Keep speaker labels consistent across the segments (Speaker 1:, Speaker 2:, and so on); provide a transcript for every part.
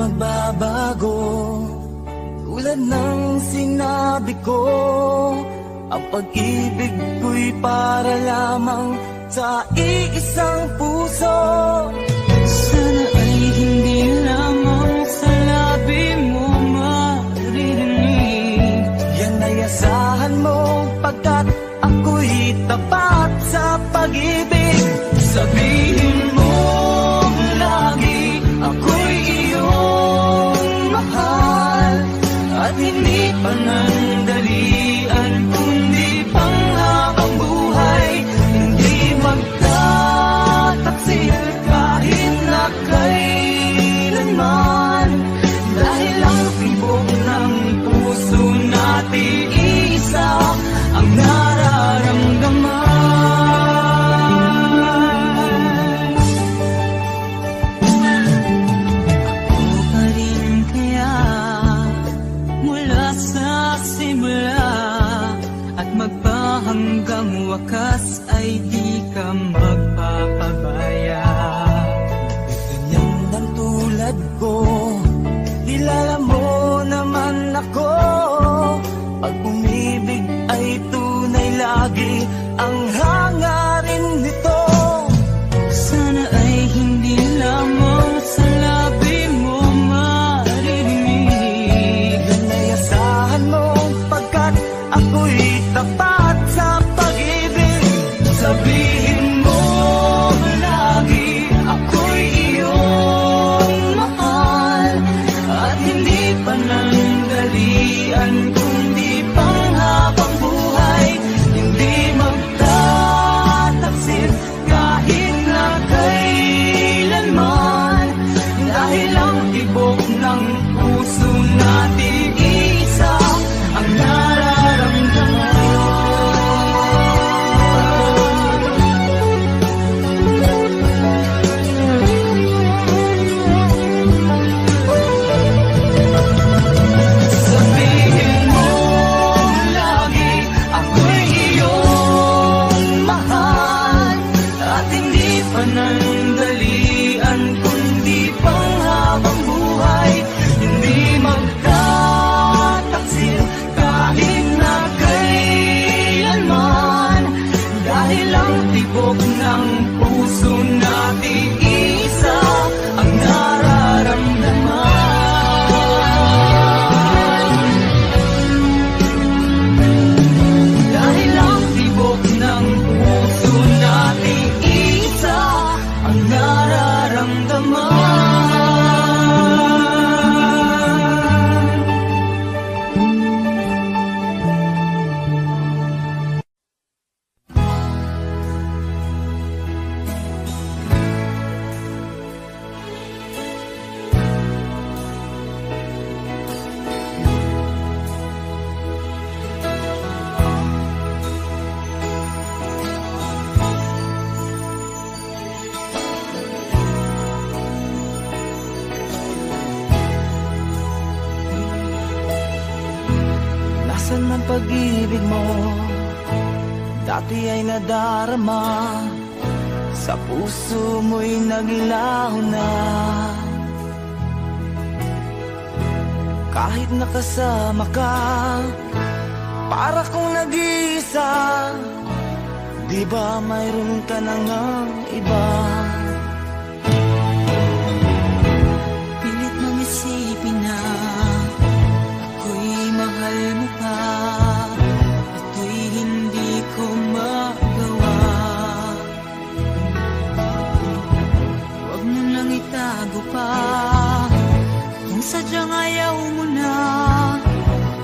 Speaker 1: magbabago. Tulad ng sinabi ko, ang pag-ibig ko'y para lamang sa iisang puso.
Speaker 2: Sana ay hindi lamang sa labi mo maririnig.
Speaker 1: Yan ay asahan mo, pagkat ako'y tapat sa pag-ibig. Sabihin mo lagi, ako'y iyong mahal, at hindi panandalian kundi panghabang buhay. Hindi magtataksil kahit na kailanman, dahil ang tibok ng puso natin isa ang nararamdaman.
Speaker 2: Hanggang wakas ay di ka magpapabaya.
Speaker 1: Ganyan ng tulad ko, kilala mo naman ako. Pag umibig ay tunay lagi ang hangarin nito.
Speaker 2: Sana ay hindi lamang sa labi mo maririnig.
Speaker 1: Yan ay asahan mo, pagkat ako'y tapat sa pag-ibig. Sabihin mo lagi, ako'y iyong mahal, at hindi panandalian kundi panghabang buhay. Hindi magtataksil kahit na kailanman, dahil ang tibok ng puso natin isa ang nararamdaman. Sabihin mo lagi, ako'y iyong mahal, at hindi panandalian kundi panghabang buhay. Hindi magtataksil kahit na kailanman, dahil ang tibok ng puso natin isa ang nararamdaman. Dahil ang tibok ng puso natin isa ang nararamdaman. Nasaan man pag-ibig mo, dati ay nadarama, sa puso mo'y nagilaw na. Kahit nakasama ka, para kong nag-iisa, di ba mayroon ka na ngang iba?
Speaker 2: Pilit mong isipin na ako'y mahal mo pa, ito'y hindi ko magawa. Huwag mo nang itago pa, kung sadyang ayaw mo na,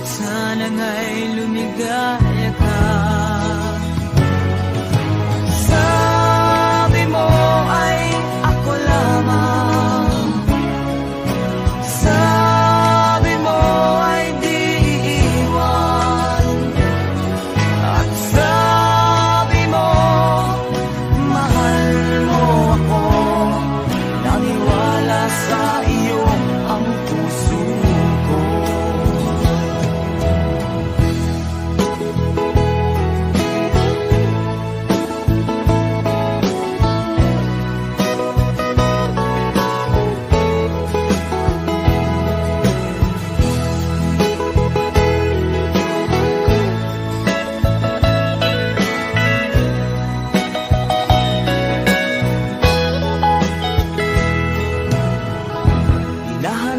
Speaker 2: sana nga'y lumigaya ka.
Speaker 1: Sabi mo ay ako lamang, sabi mo ay di iiwan, at sabi mo mahal mo ako. Naniwala sa iyo ang puso ko.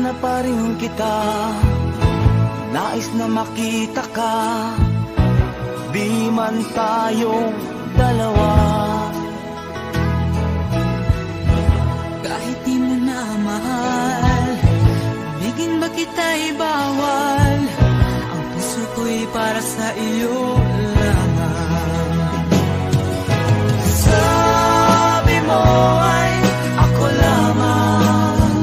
Speaker 1: na pa rin kita, nais na makita ka, di man tayong dalawa.
Speaker 2: Kahit di mo na mahal, bigin ba kita'y bawal, ang puso ko'y para sa iyo lamang.
Speaker 1: Sabi mo ay ako lamang,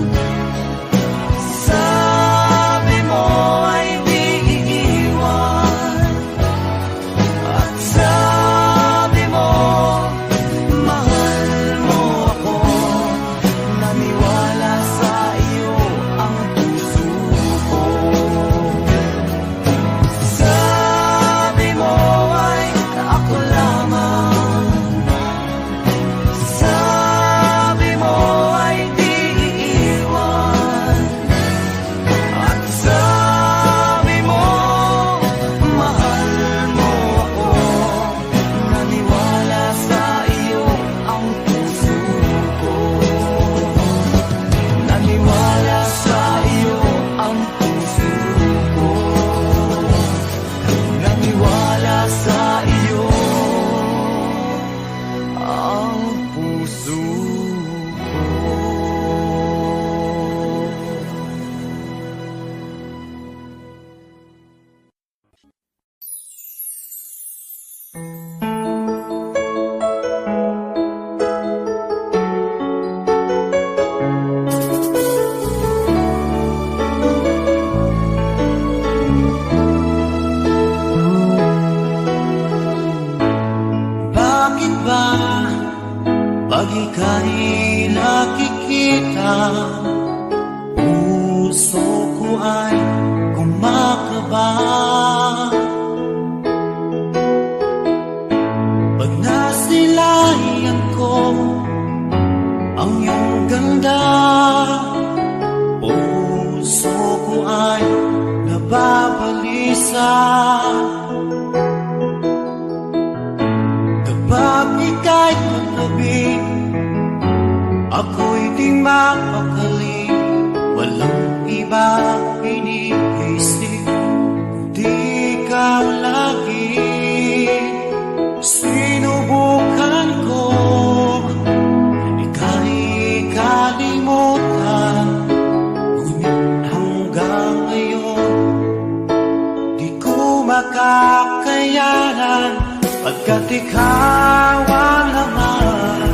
Speaker 1: sabi mo ay di iiwan, at sabi mo mahal mo ako, naniwala sa iyo ang puso ko. Sabi mo ay ako lamang, sabi mo ay di iiwan, at sabi mo mahal mo ako, naniwala sa iyo ang puso ko. Naniwala sa iyo ang puso ko, naniwala sa iyo ang puso ko. Bakit ba pag ika'y nakikita, puso ko ay kumakaba? Pag nasilayan ko ang iyong ganda, puso ko ay nababalisa. Kapag ika'y katabi, ako'y di mapakali, walang iba iniisip, di ikaw lagi. Sinubukan ko, ika'y kalimutan, ngunit hanggang ngayon di ko makakayanan, pagkat ikaw ang laman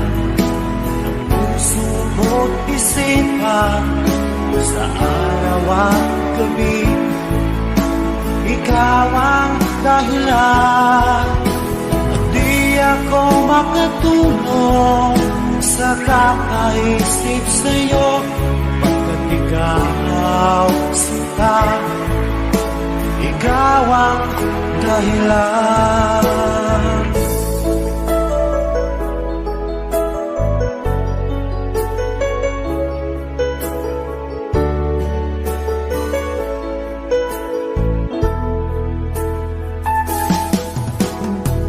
Speaker 1: ng puso ko't isipan, sa araw at gabi. Ikaw ang dahilan, at di ako makatulong sa kakaisip sa'yo, pagkat ikaw sinta, ikaw ang dahilan.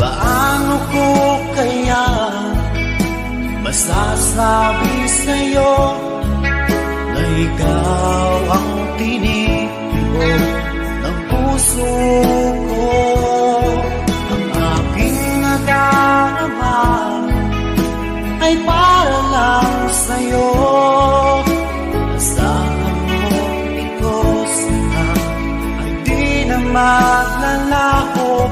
Speaker 1: Paano ko kaya masasabi sa'yo na ikaw ang tinitibok ng puso ko? Ang aking nadarama ay para lang sa'yo. Asahan mo ito sana ay di na maglalaho,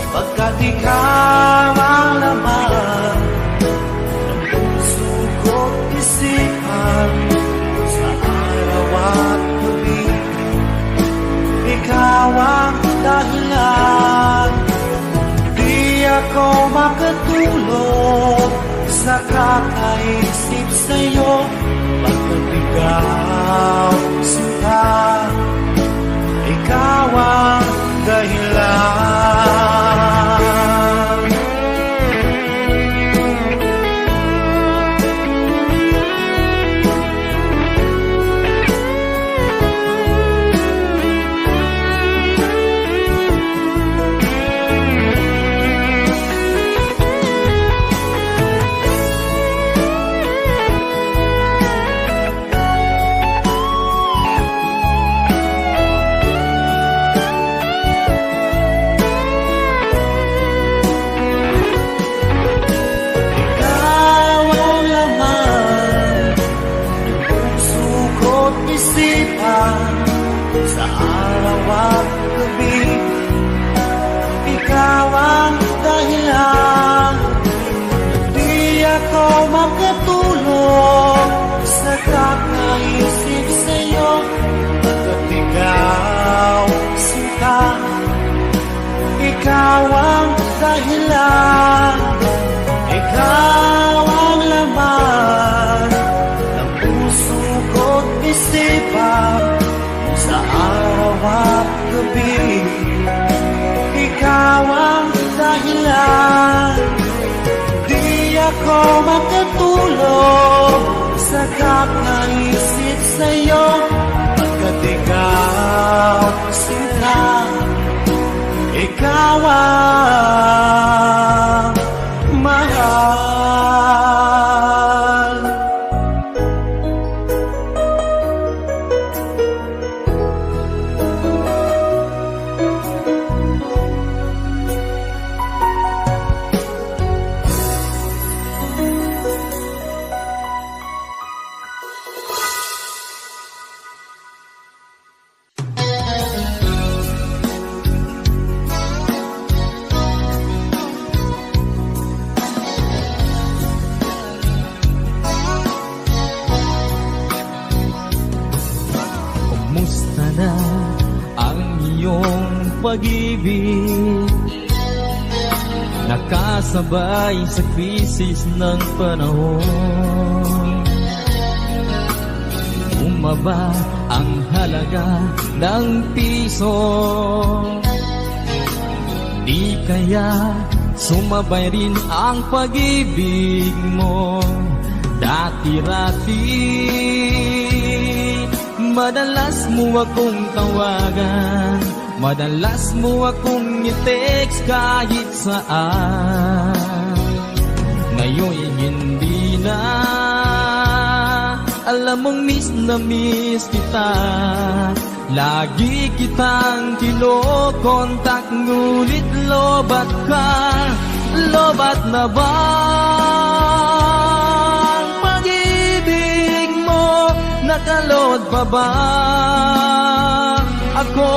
Speaker 1: pagkat ikaw ang laman ng puso ko't isipan, sa araw at gabi. Ikaw ang dahilan, di ako makatulog sa kakaisip sa'yo, pagkat ikaw sinta, ikaw ang dahilan.
Speaker 3: at isipan sa araw at gabi. Ikaw ang dahilan, di ako makatulog sa kakaisip sa'yo. At ikaw, sinta, ikaw ang dahilan, ikaw ang laman ng puso ko't isipan sa araw at gabi. Ikaw ang dahilan, di ako makatulog sa kakaisip sa'yo. Pagkat ikaw, sinta, ikaw ang mahal.
Speaker 2: Kumusta na ang iyong pag-ibig? Nakasabay sa krisis ng panahon. Bumaba ang halaga ng piso. Di kaya sumabay rin ang pag-ibig mo dati-rati. Madalas mo akong tawagan, madalas mo akong i-text kahit saan. Ngayon'y hindi na, alam mong miss na miss kita. Lagi kitang kinokontak, ngunit lobat ka. Lobat na ba ang pag-ibig mo? Nakalod pa ba ako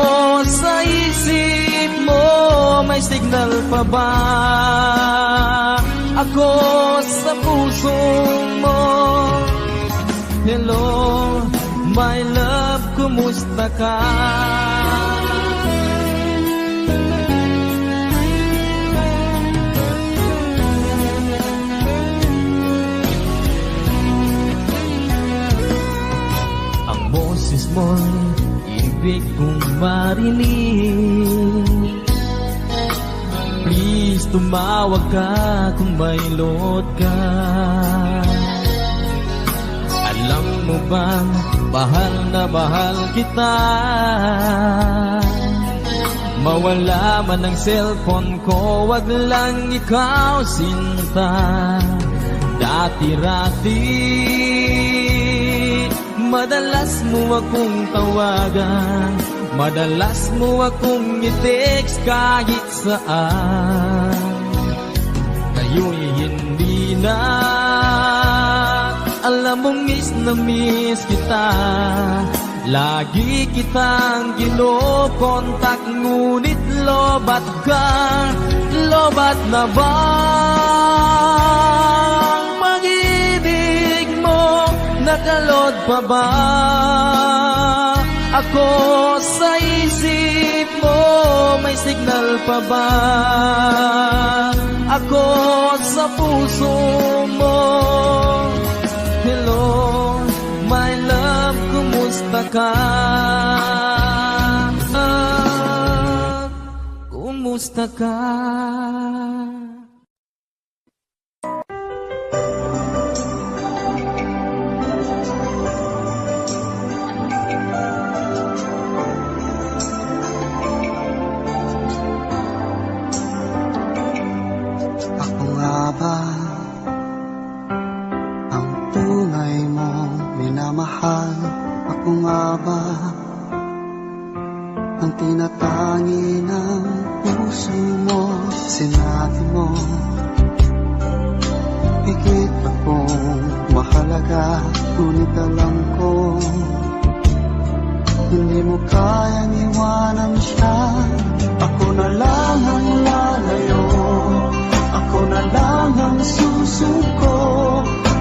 Speaker 2: sa isip mo? May signal pa ba ako sa puso mo? Hello, my love, kumusta ka? Ang boses mo'y ibig kong marinig. Please, tumawag ka kung may load ka. Alam mo bang mahal na mahal kita? Mawala man ang cellphone ko, wag lang ikaw sinta. Dati-rati madalas mo akong tawagan, madalas mo akong i-text kahit saan. Ngayon'y hindi na, alam mong miss na miss kita. Lagi kitang kinokontak, ngunit lobat ka. Lobat na ba ang pag-ibig mo? Nakalod pa ba ako sa isip mo? May signal pa ba ako sa puso mo? Hello, my love, kumusta ka? Kumusta ka?
Speaker 3: Ako nga ba ang tunay mong minamahal? Ako nga ba ang tinatangi ng puso mo? Sinabi mo higit akong mahalaga, ngunit alam ko mo kayang iwanan siya. Ako na lang ang lalayo, ako na lang ang susuko.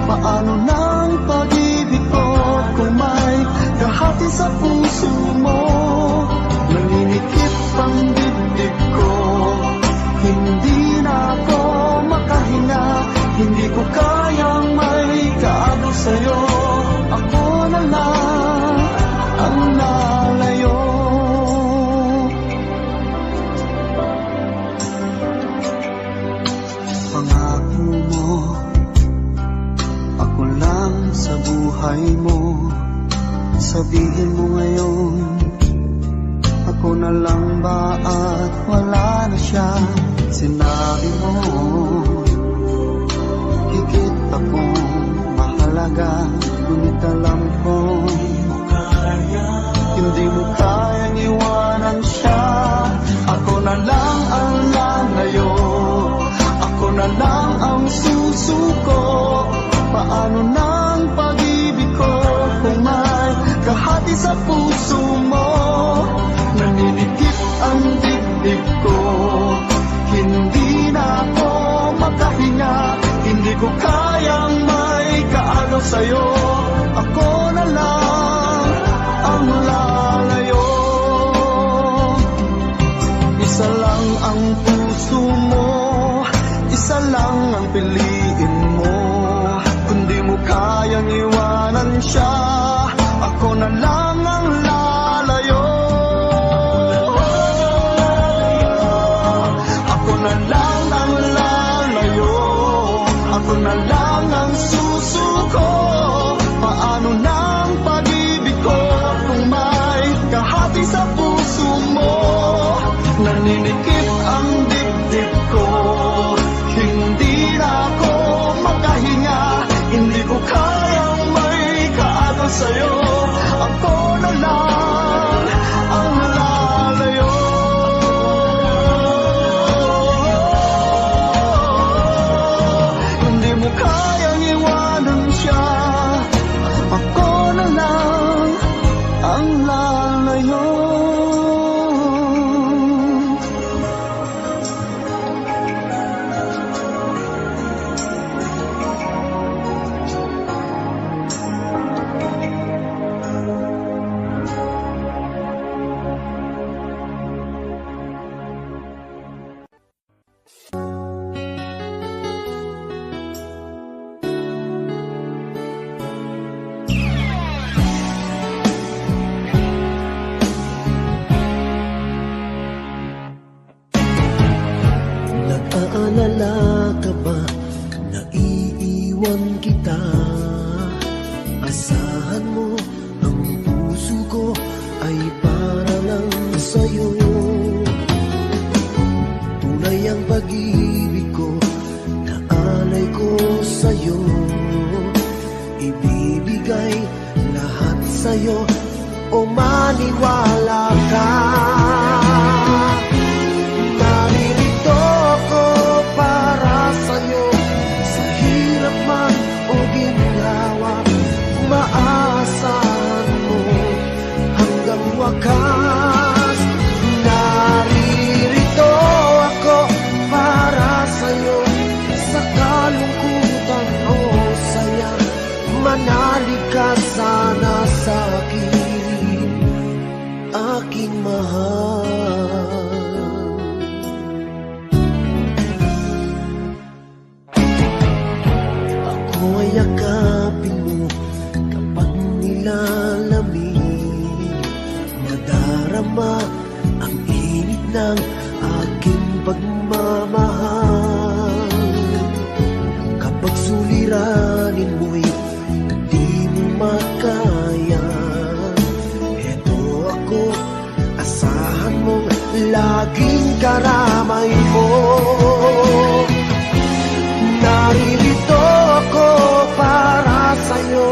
Speaker 3: Paano nang pag-ibig ko kung may kahati sa puso mo? Naninikip ang dibdib ko, hindi na ako makahinga. Hindi ko kayang may kaano sa'yo. Ako na lang ang lalayo. Pangako mo, ako lang sa buhay mo. Sabihin mo ngayon, ako na lang ba at wala na siya? Sinabi mo, higit akong mahalaga. Ngunit alam ko, hindi mo kayang iwanan siya. Ako na lang ang lalayo, ako na lang ang susuko. Paano nang pag-ibig ko kung may kahati sa puso mo? Naninikip ang dibdib ko, hindi na ako makahinga. Hindi ko kayang may kaano sa'yo. Ako na lang ang lalayo. Isa lang ang puso mo, isa lang ang piliin mo. Kundi mo kayang iwanan siya, ako na lang ang lalayo. Ako na lang ang lalayo, ako na lang ang susuko. Paano nang pag-ibig ko kung may kahati sa puso mo? Naninikip ang dibdib ko, hindi na ako makahinga. Hindi ko kayang may kaano sa'yo. Ako na lang ang lalayo. Hindi mo kayang iwanan siya. Ako na lang ang lalayo.
Speaker 4: Nag-aalala ka ba na iiwan kita? Asahan mo, ang puso ko ay para lang sa'yo. Tunay ang pag-ibig ko, na alay ko sa'yo. Ibibigay lahat sa'yo, o maniwala ka. Naririto ako para sa'yo, sa hirap man o ginhawa. Maasahan mo hanggang wakas. Naririto ako para sa'yo, sa kalungkutan o saya. Manalig ka sana sa'kin, aking mahal. Ako ay yakapin mo kapag nilalamig. Madarama ang init ng aking pagmamahal. Kapag suliranin mo'y di mo makaya, eto ako, asahan mong laging karamay mo. Naririto ako para sa'yo,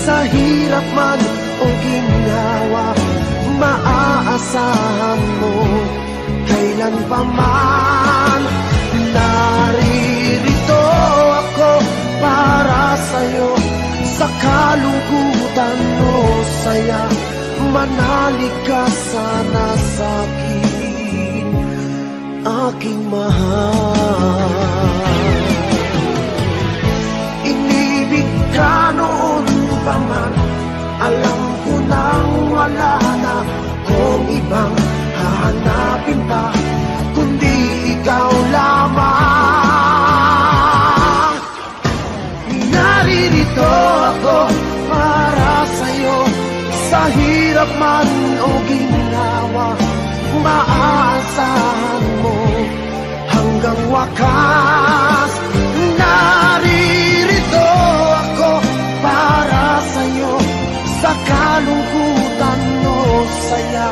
Speaker 4: sa hirap man o ginhawa. Maaasahan mo kailan pa man. Naririto ako para sa'yo, sa kalungkutan o saya. Manalig ka sana sa'kin, aking mahal. Inibig ka noon pa man, alam ko nang wala na kung ibang hahanapin pa, kundi ikaw lamang. Naririto ako para sa'yo, sa hirap man o ginawa, maaasahan mo hanggang wakas. Naririto ako para sa'yo, sa kalungkutan o saya,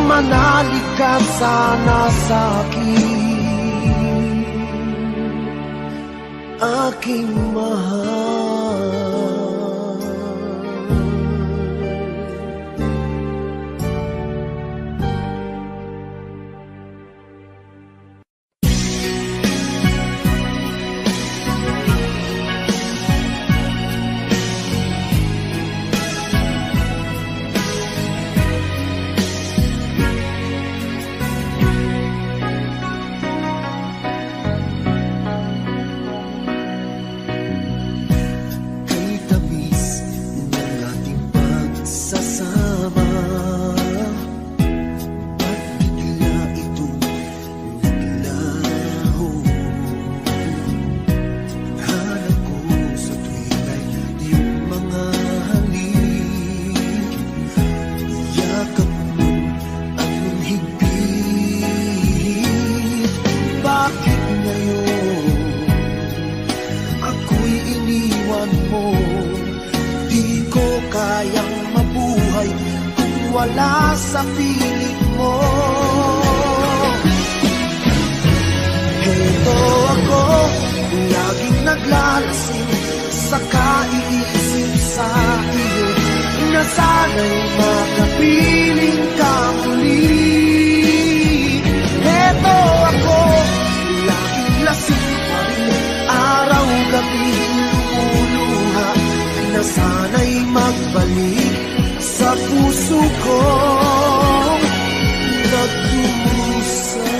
Speaker 4: manalig ka sana sa'kin, aking mahal. Wala sa piling mo. Heto ako, laging naglalasing sa kaiisip sa iyo, na sana'y makapiling ka muli. Heto ako, laging lasing pa rin, araw-gabi lumuluha, na sana'y magbalik sa puso kong nagdurusa.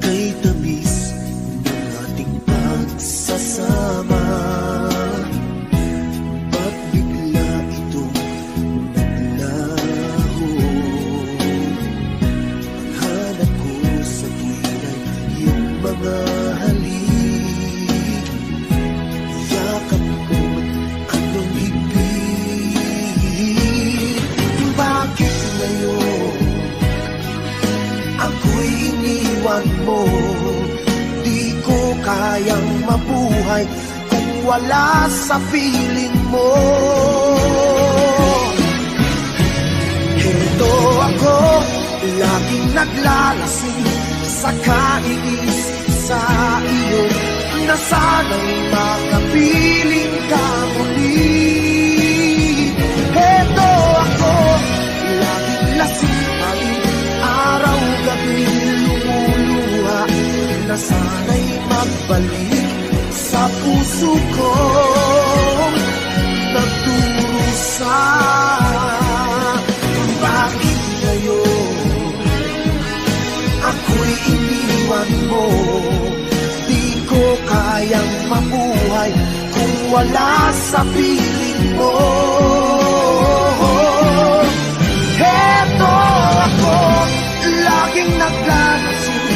Speaker 4: Kay tamis ng ating pagsasama, ba't bigla itong naglaho? Ang hanap ko sa tuwing ay iyong mga halik, mo. Di ko kayang mabuhay kung wala sa piling mo. Heto ako, laging naglalasing sa kaiisip sa iyo, na sana'y makapiling ka muli. Heto ako, laging lasing pa rin, araw-gabi lumuluha, na sana'y magbalik sa puso ko nagdurusa. Bakit ngayon ako'y iniwan mo? Di ko kayang mabuhay kung wala sa piling mo. Heto ako, laging naglalasing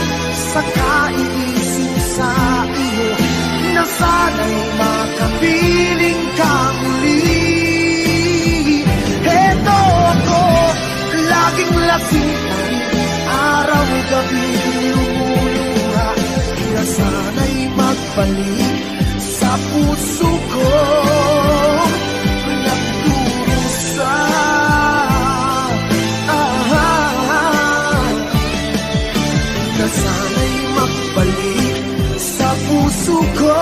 Speaker 4: sa kaiisip sa iyo, na sana'y makapiling ka muli. Heto ako, laging lasing pa rin, araw-gabi lumuluha, na sana'y magbalik sa puso ko nagdurusa. Na sana'y magbalik sa puso ko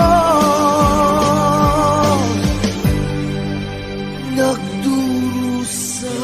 Speaker 4: nagdurusa.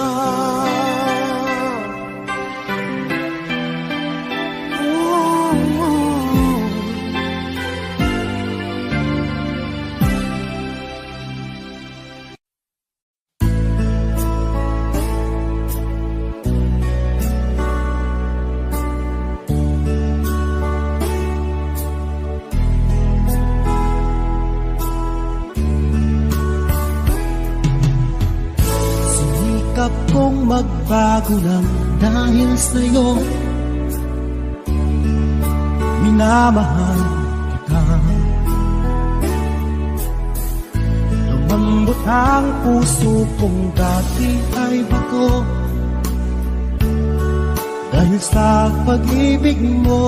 Speaker 4: kong magbago lang dahil sa'yo. Minamahal kita. Lumambot ang puso kong dati ay bato dahil sa pag-ibig mo.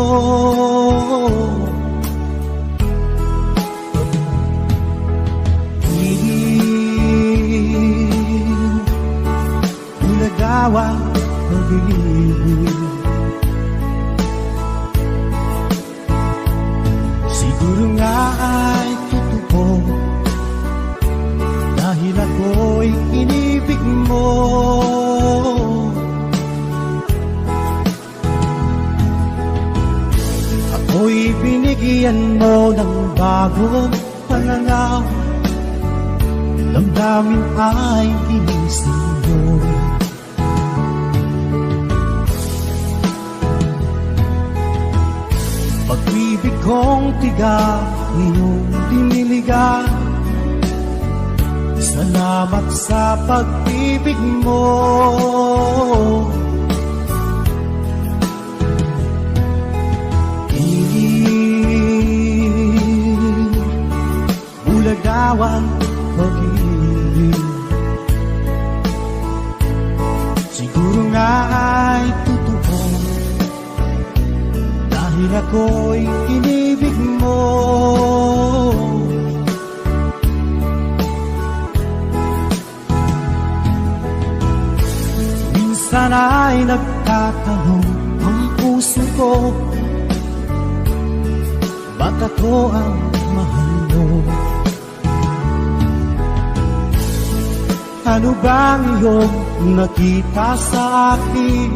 Speaker 4: Nagawa pag-ibig, siguro nga ay totoo dahil ako'y inibig mo. Ako'y binigyan mo ng bagong pananaw, damdamin ay ginising mo. Pag-ibig kong tiga, iyong diniligan. Salamat sa pag-ibig mo. Bulagawan pag-ibig, siguro nga ay totoo dahil ako'y inibig mo. Minsan ay nagtatanong ang puso ko, ba't ako ang mahal mo? Ano bang iyong nakita sa akin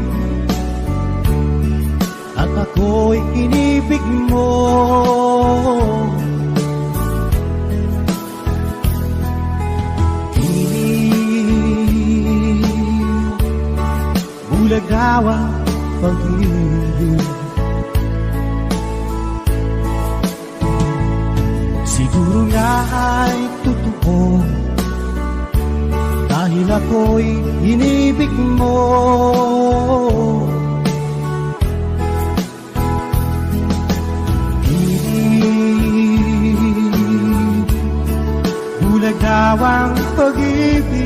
Speaker 4: at ako'y inibig mo? Bulagawa pag-ibig, siguro nga ay totoo dahil ako'y inibig mo. Bulagawang pag-ibig,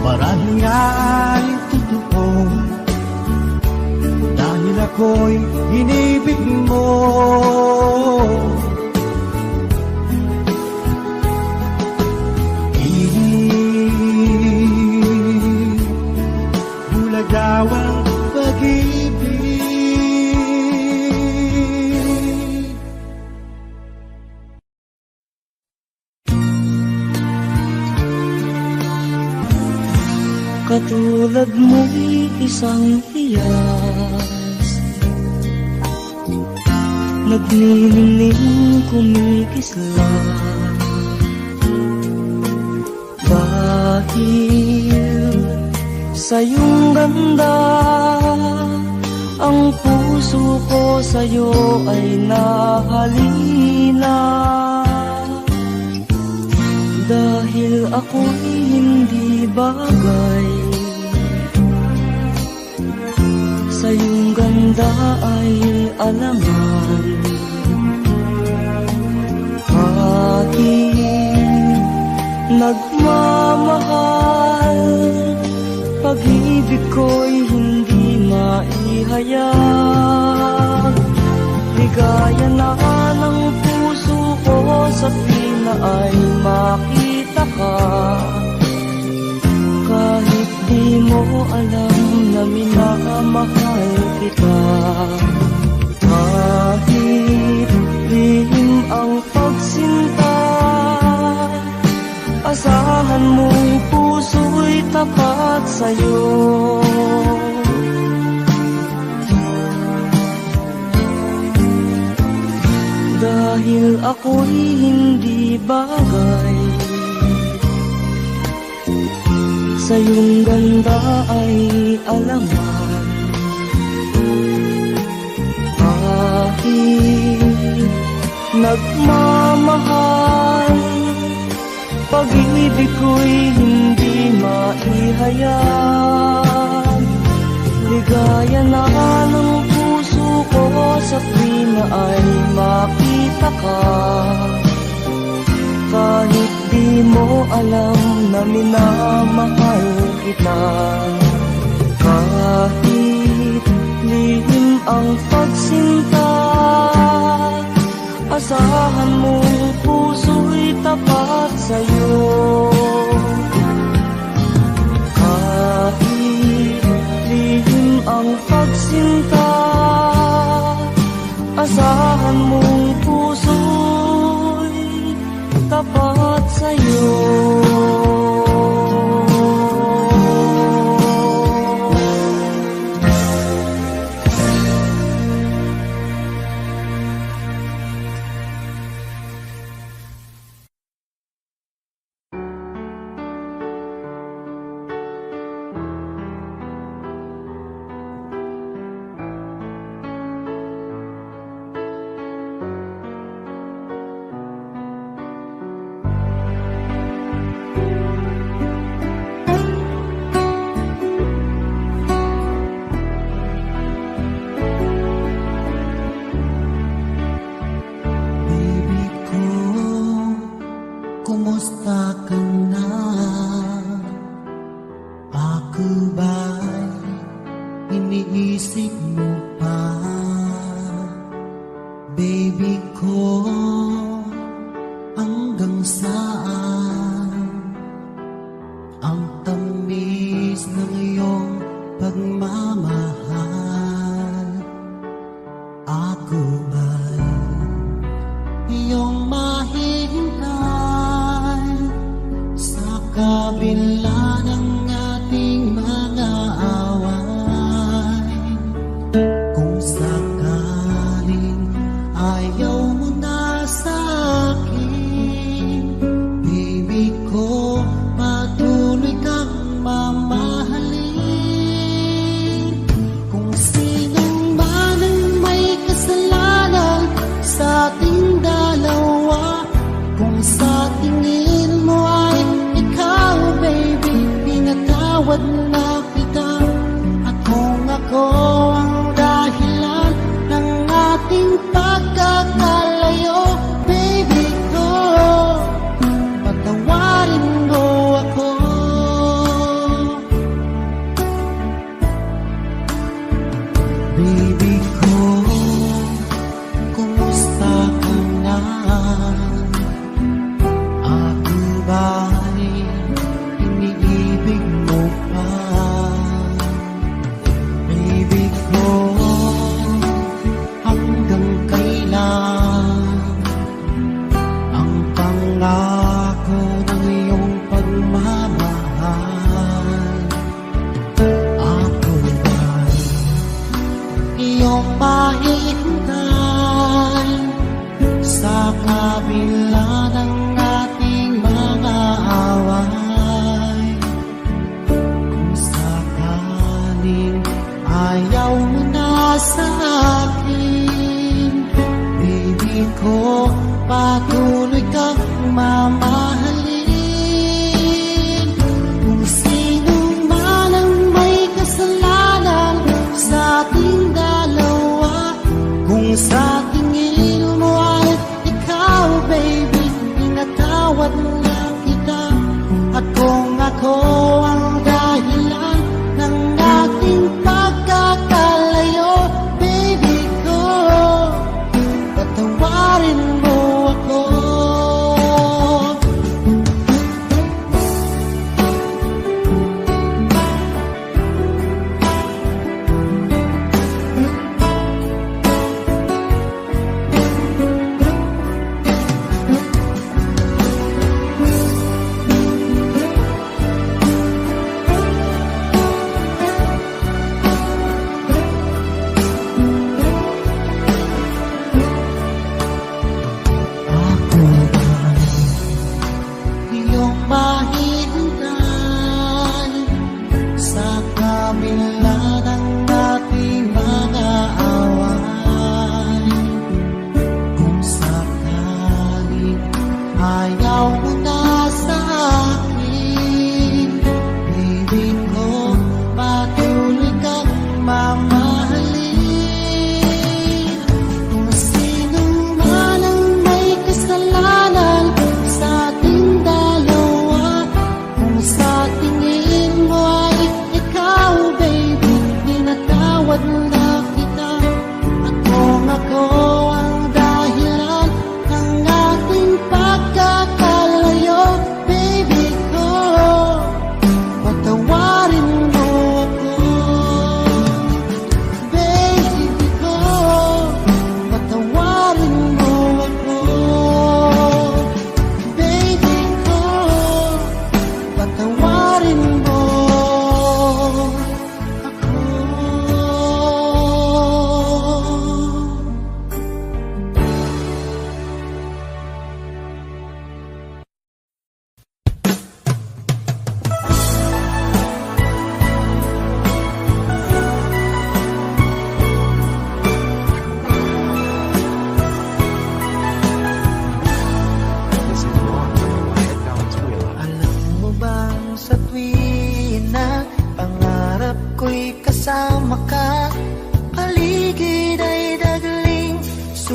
Speaker 4: marahil nga ay totoo dahil ako'y inibig mo. Bulagawang pag-ibig.
Speaker 2: Katulad mo'y isang hiyas, nagniningning kumikislang. Dahil sa iyong ganda, ang puso ko sa'yo ay nahalina. Dahil ako'y hindi bagay, sa iyong ganda ay alangan. Aking nagmamahal, pag-ibig ko'y hindi maihayag. Ligaya na ng puso ko sa pina ay makita ka. Kahit di mo alam na minamahal kita, kahit lihim ang pagsinta, asahan mong puso'y tapat sa'yo. Dahil ako'y hindi bagay, sa iyong ganda ay alangan. Kahit nagmamahal, pag-ibig ko'y hindi maihayag. Ligaya na ng puso ko sa tuwing na ay makita ka. Kahit di mo alam na minamahal kita. Kahit lihim ang pagsinta, asahan mong puso'y tapat sa'yo. Kahit lihim ang pagsinta, asahan mong puso'y tapat sa'yo.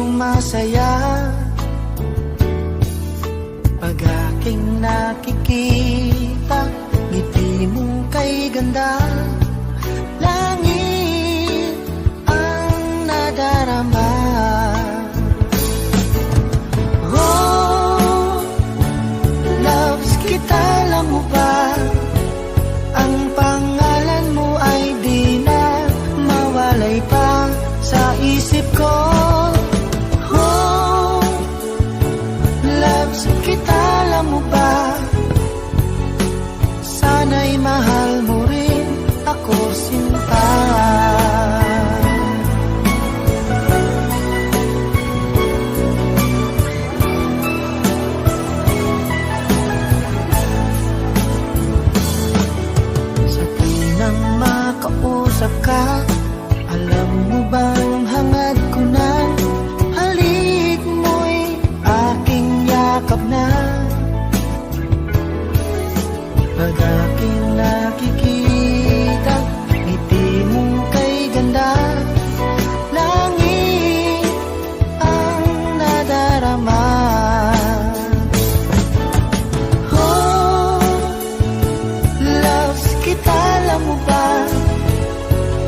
Speaker 4: kong masaya pag aking nakikita ngiti mong kay ganda. Langit ang nadarama. Oh, loves kita, alam mo ba? Ang pangalan mo ay di na mawalay pa sa isip ko. Oh, loves kita, alam mo ba? Sana'y mahal mo rin ako, sinta. Sa tinang makausap ka, alam mo bang hangad ko na halik mo'y aking yakap na. Pag aking nakikita ngiti mong kay ganda, langit ang nadarama. Oh, loves kita, alam mo ba?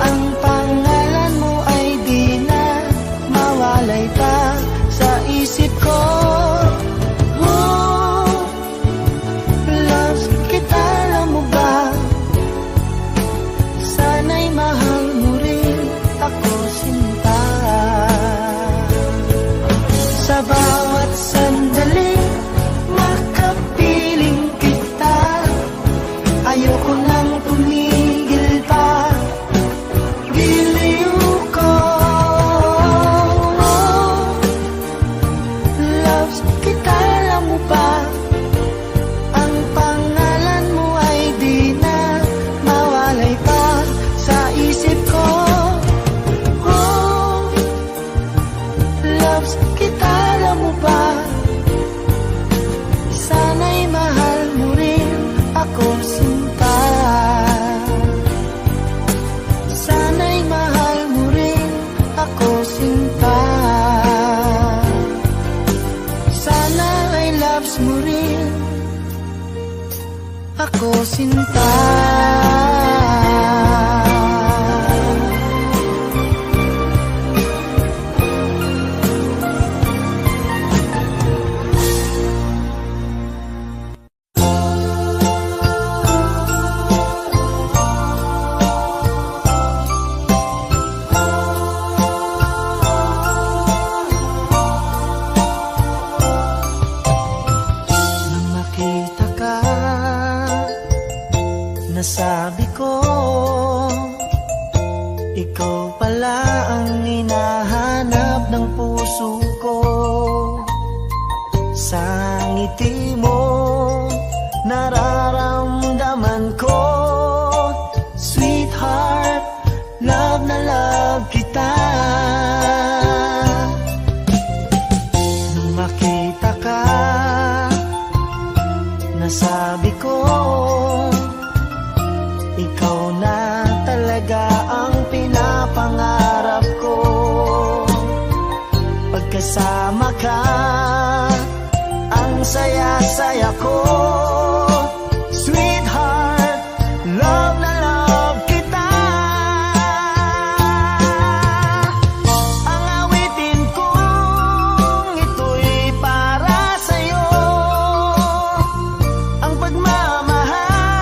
Speaker 4: Ang pangalan mo ay di na mawalay pa sa isip ko. Oh, loves kita, alam mo ba? Sana'y mahal mo rin ako, sinta. Sa bawat sandali makapiling kita, ayoko nang tumigil pa. Giliw ko, loves kita, alam mo ba? Ang pangalan mo ay di na mawalay pa sa isip ko. Oh, loves kita, alam mo ba? Sana'y mahal mo rin ako, sinta. Sana'y mahal mo rin ako, sinta. Sana ay loves mo rin ako, sinta. Nang makita ka, nasabi ko, ikaw pala ang hinahanap ng puso ko. Sa ngiti mo, nararamdaman ko, sweetheart, love na love kita. Nung makita ka, nasabi ko, ikaw na talaga ang pinapangarap ko. Pagkasama ka, ang saya-saya ko. Sweetheart, love na love kita. Ang awitin kong ito'y para sa'yo. Ang pagmamahal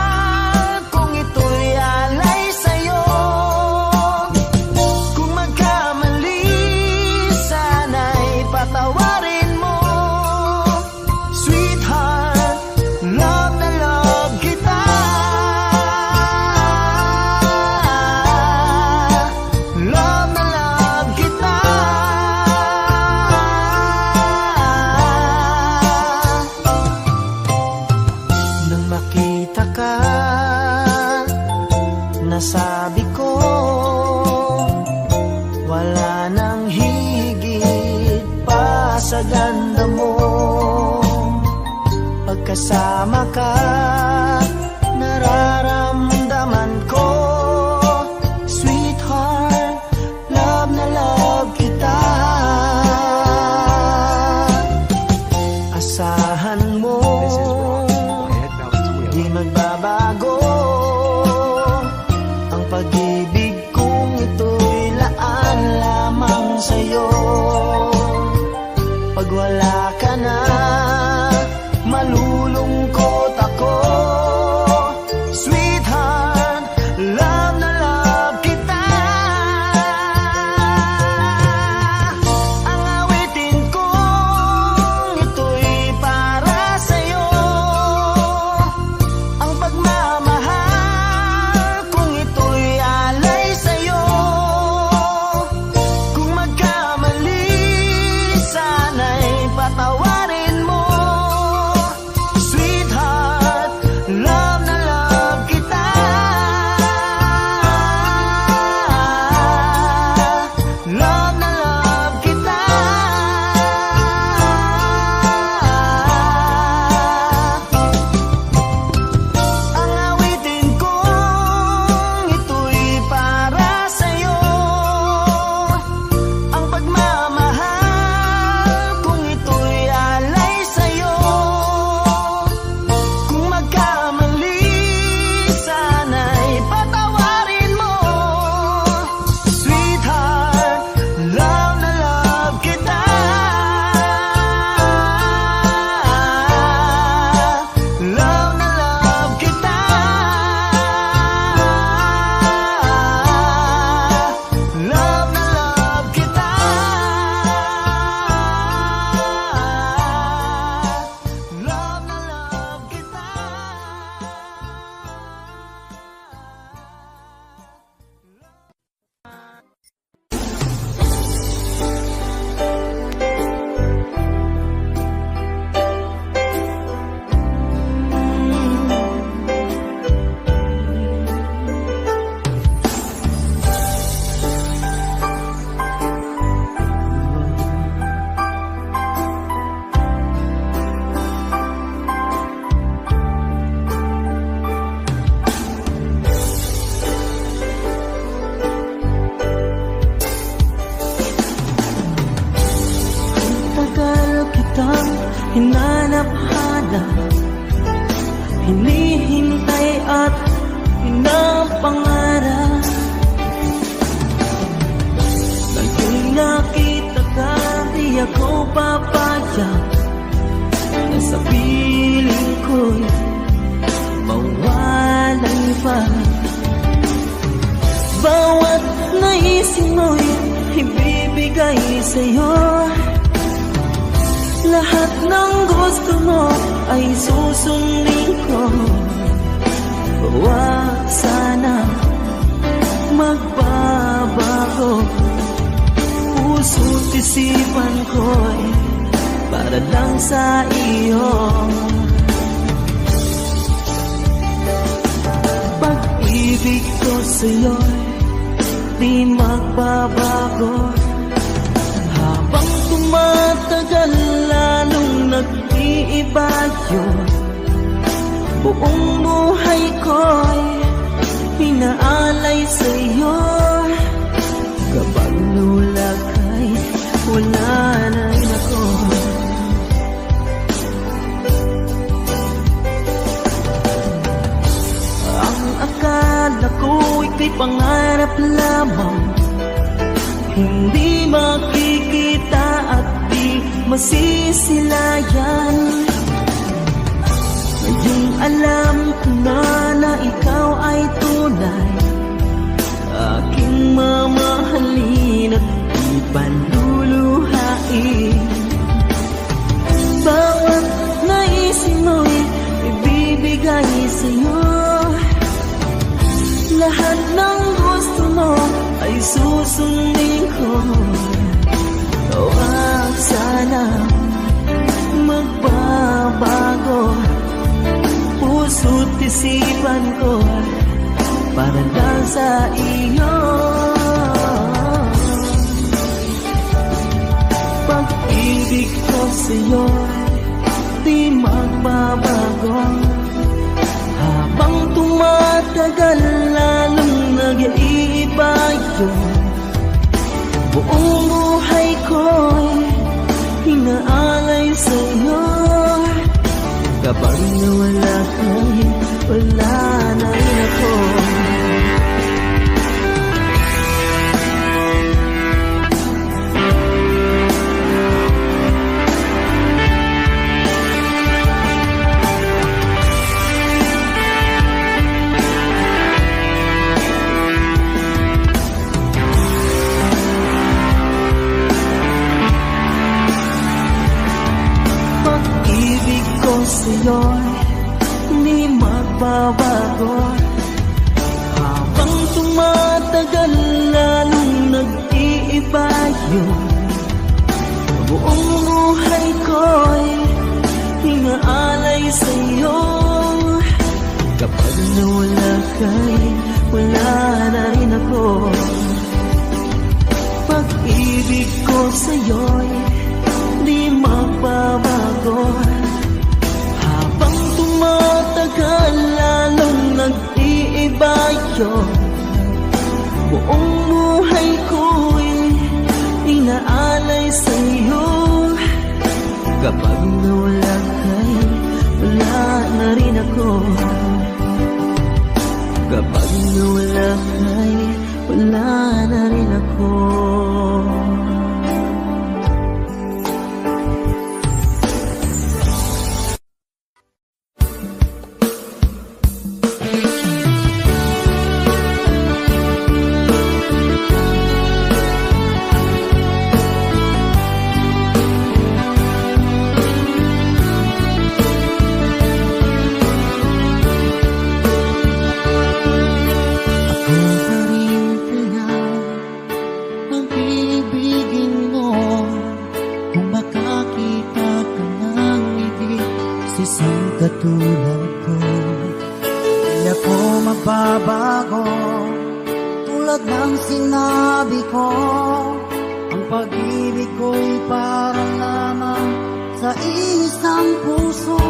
Speaker 4: kong ito'y alay sa'yo. Kung magkamali, sana'y patawarin mo. Sweetheart, love na love kita. Love na love kita. Nang makita ka, nasabi ko, wala nang higit pa sa ganda mo. Pagkasama ka, nararamdaman ko, sweetheart, love na love kita.
Speaker 2: kitang hinanap-hanap, hinihintay at pinapangarap. Naging nakita ka, di ako papayag na sa piling ko'y mawalan pa. Bawat naisip mo'y ibibigay sa'yo, lahat ng gusto mo ay susundin ko. Huwag sana magbabago, puso't isipan ko'y para lang sa iyo. Pag-ibig ko sa'yo'y di magbabago, habang tumatagal lalong nag-iiba yun. Buong buhay ko'y pinaalay sa'yo, kapag nawala ka'y wala na rin ako. Ang akala ko ika'y pangarap lamang, hindi makikita at di masisilayan. Ngayong alam ko na ikaw ay tunay, aking mamahalin at ipanluluhain. Bawat naisip mo'y ibibigay sa'yo, lahat ng gusto mo ay susundin ko. Huwag sana magbabago, puso't isipan ko para lang sa iyo. Pag-ibig ko sa'yo di magbabago, habang tumatagal lalong nag-iiba yun. Buong buhay ko'y hinaalay sa'yo, kapag nawala ka'y wala na rin ako. Pag-ibig ko sa'yo'y hindi magbabago, habang tumatagal lalong nag-iiba yun. Buong buhay ko'y hinaalay sa'yo, kapag nawala ka'y wala na rin ako. Pag-ibig ko sa'yo'y di magbabago, habang tumatagal lalong nag-iiba yun. Buong buhay ko'y inaalay sa'yo, kapag nawala ka'y wala na rin ako. Kapag nawala ka'y wala na rin ako.
Speaker 4: Katulad ko, di ako magbabago. Tulad ng sinabi ko, ang pag-ibig ko'y para lamang sa isang puso.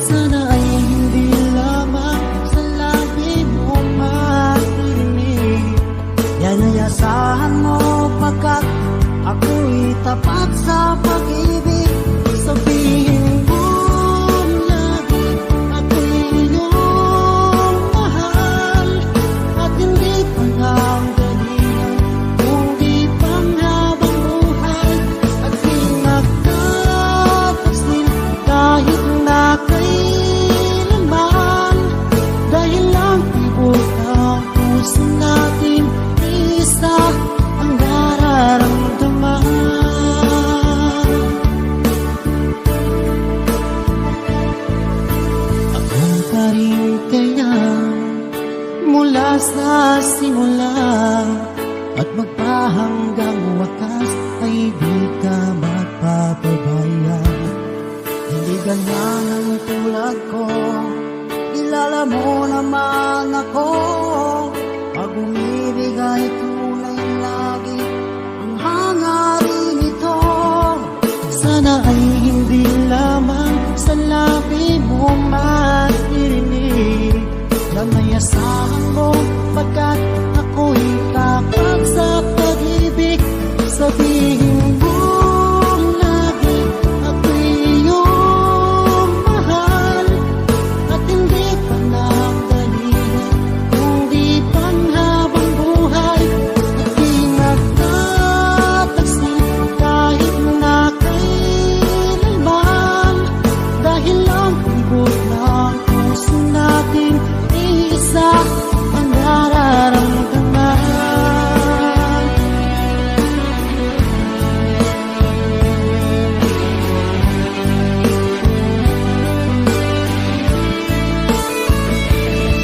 Speaker 4: Sana ay hindi lamang sa labi mo marinig. Yan ay asahan mo, pagkat ako'y tapat sa pag-ibig. simula at magpahanggang wakas ay di ka magpapabaya. Hindi ganyan ang tulad ko, kilala mo naman ako. Pag umibig ay tunay lagi ang hangarin ito. Sana ay hindi lamang sa labi mo maririnig na may asahan mo, pagkat ako'y kapag sa pag-ibig. Sabihin mo lagi ako'y iyong mahal, at hindi pa nagdalihan kundi panghabang buhay. At di nagtataksil kahit na kailanman, dahil ang tibok ng puso natin isa ang nararamdaman.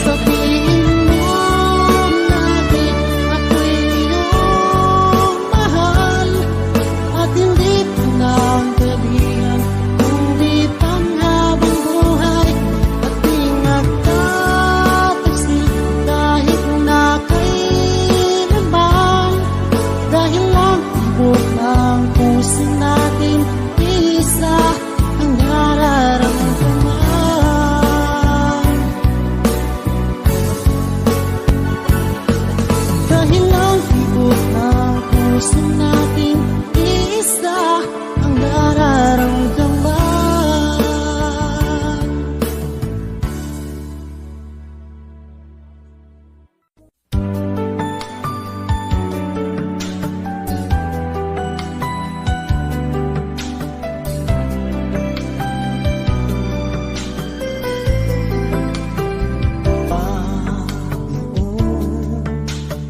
Speaker 4: Sabihin mo lagi ako'y iyong mahal, at hindi pa nagdalihan kundi panghabang buhay. At di nagtataksil kahit na kailanman, dahil ang tibok ng puso natin isa ang nararamdaman. Dahil ang tibok ng puso natin isa ang nararamdaman.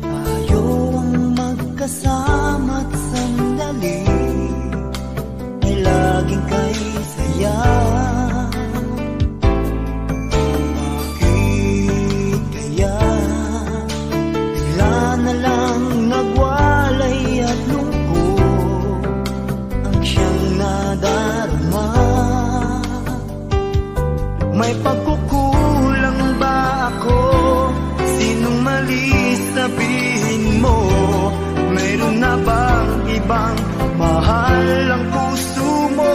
Speaker 4: Tayo ang magkasama't sandali ay laging kay saya. Bakit kaya bigla na lang nagwalay at lungkot ang siyang nadarama? May pagkukulang ba ako? Sinong mali sabihin mo? Mayroon na bang ibang mahal ang puso mo?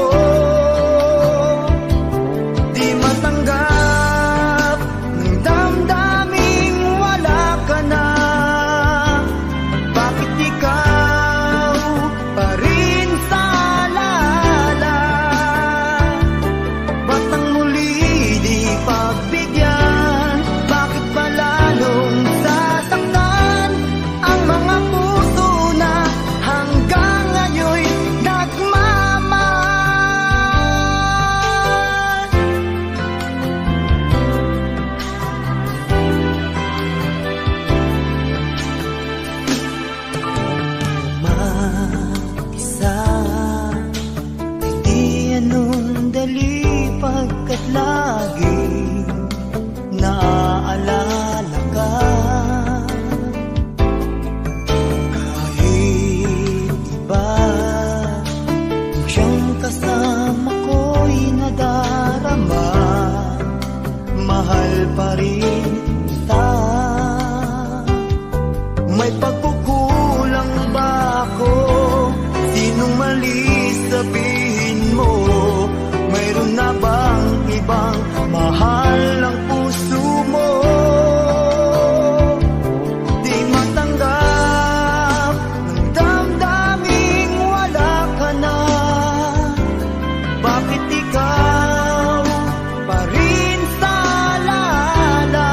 Speaker 4: Di matanggap ng damdaming wala ka na. Bakit ikaw pa rin sa alala? Ba't ang muli di pagbigyan? Bakit pa lalong sasaktan ang mga puso na hanggang ngayon'y nagmamahal? Mag-isa ay di anong dali, pagkat laging naaalala ka. Kahit iba kung siyang kasama ko'y nadarama, mahal pa rin kita. May pagkukulang ba ako? Sinong mali sabihin mo? Mayroon na bang ibang mahal ang puso mo? Di matanggap ng damdaming wala ka na. Bakit ikaw pa rin sa alala?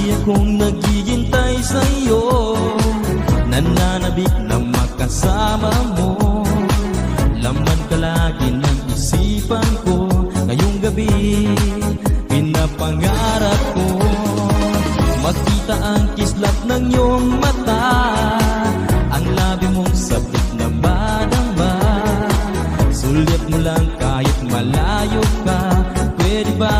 Speaker 5: Lagi akong naghihintay sa'yo, nananabik na makasama mo. Laman ka lagi ng isipan ko, ngayong gabi pinapangarap ko. Makita ang kislap ng iyong mata, ang labi mong sabik na madama. Sulit mo lang kahit malayo ka, pwede ba?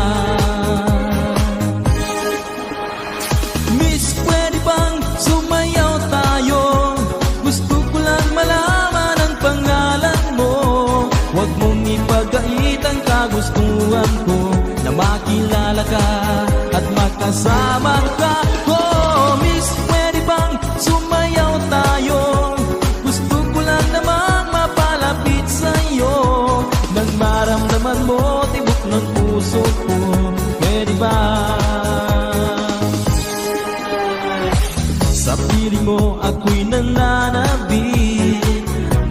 Speaker 5: Miss, pwede bang sumayaw tayo? Gusto ko lang malaman ang pangalan mo. Huwag mong ipagait ang kagustuhan ko, na makilala ka at makasama ka. Oh, Miss, pwede bang sumayaw tayo? Gusto ko lang namang mapalapit sa'yo, nang maramdaman mo tibok ng puso ko, pwede ba? Sa piling mo ako'y nananabik,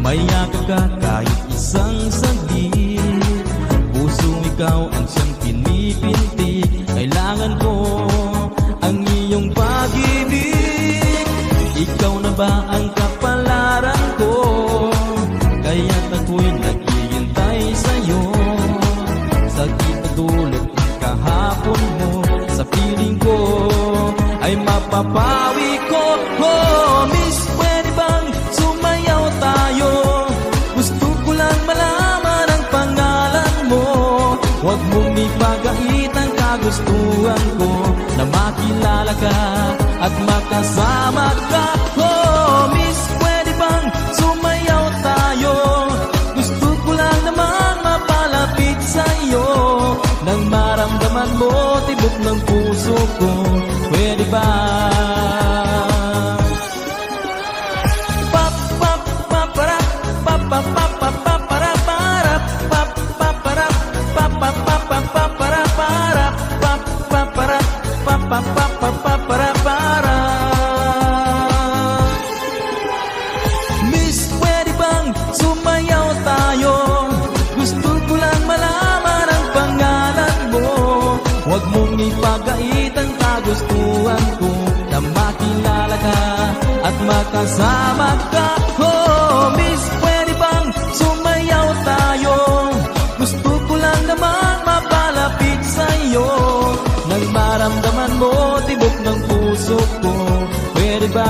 Speaker 5: mayakap ka kahit isang saglit. Pusong ikaw ang siyang pinipintik, kailangan ko ang iyong pag-ibig. Ikaw na ba ang kapalaran ko, kaya't ako'y naghihintay sa'yo. Sa kitulad ng kahapon mo, sa piling ko ay mapapawi ko. Oh, Miss, pwede bang sumayaw tayo? Gusto ko lang malaman ang pangalan mo. Huwag mong ipagait ang kagustuhan ko, na makilala ka at makasama ka. Oh, Miss, pwede bang sumayaw tayo? Gusto ko lang namang mapalapit sa'yo, nang maramdaman mo tibok ng puso ko, pwede ba? Miss, pwede bang sumayaw tayo? Gusto ko lang malaman ang pangalan mo. Huwag mong ipagait ang kagustuhan ko, na makilala ka at makasama ka. Oh, Miss, pwede bang sumayaw tayo? Gusto ko lang namang mapalapit sa'yo, nang maramdaman mo tibok ng puso ko, pwede ba?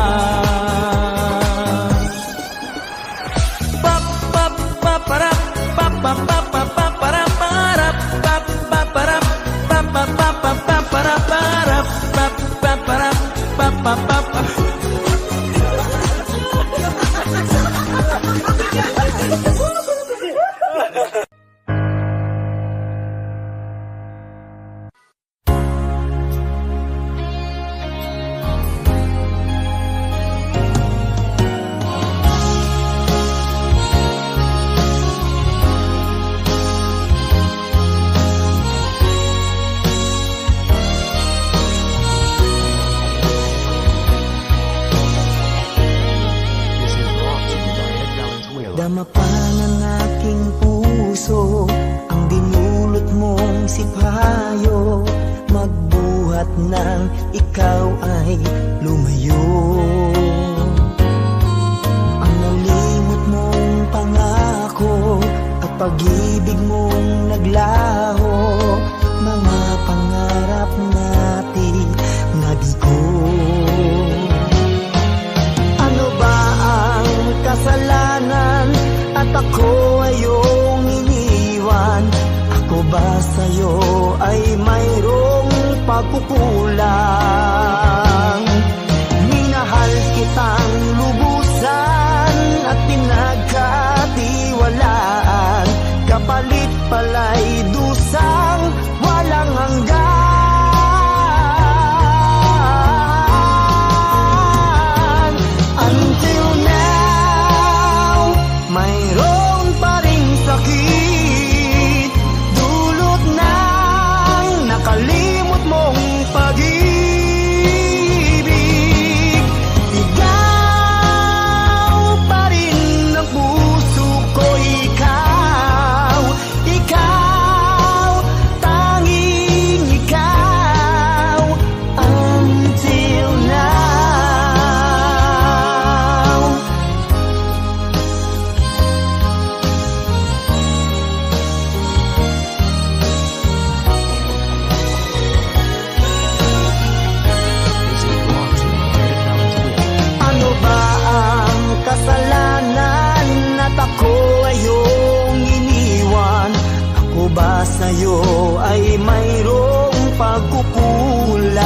Speaker 4: Dama pa ng aking puso ang dinulot mong sipayo, magbuhat ng ikaw ay lumayo. Ang nalimot mong pangako at pag-ibig mong naglaho, mga pangarap natin nabigo. Ano ba ang kasalanan at ako ay iyong iniwan? Ako ba sa'yo ay mayroong pagkukulang? Minahal kitang lubusan at pinagkatiwalaan, kapalit pala'y dusang walang hanggan. Until now, mayroon pa ring sakit, dulot ng nakalimot mong pag-ibig.
Speaker 3: tayo ay mayroong pagkukulang.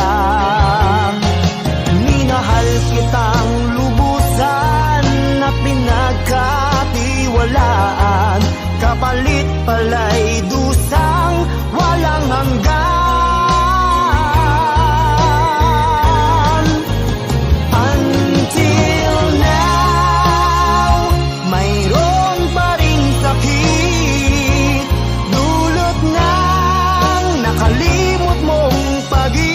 Speaker 3: Minahal kitang lubusan at pinagkatiwalaan, kapalit pala'y dusang walang hanggan. Until now, mayroon pa ring sakit, dulot ng nakalimot mong pag-ibig.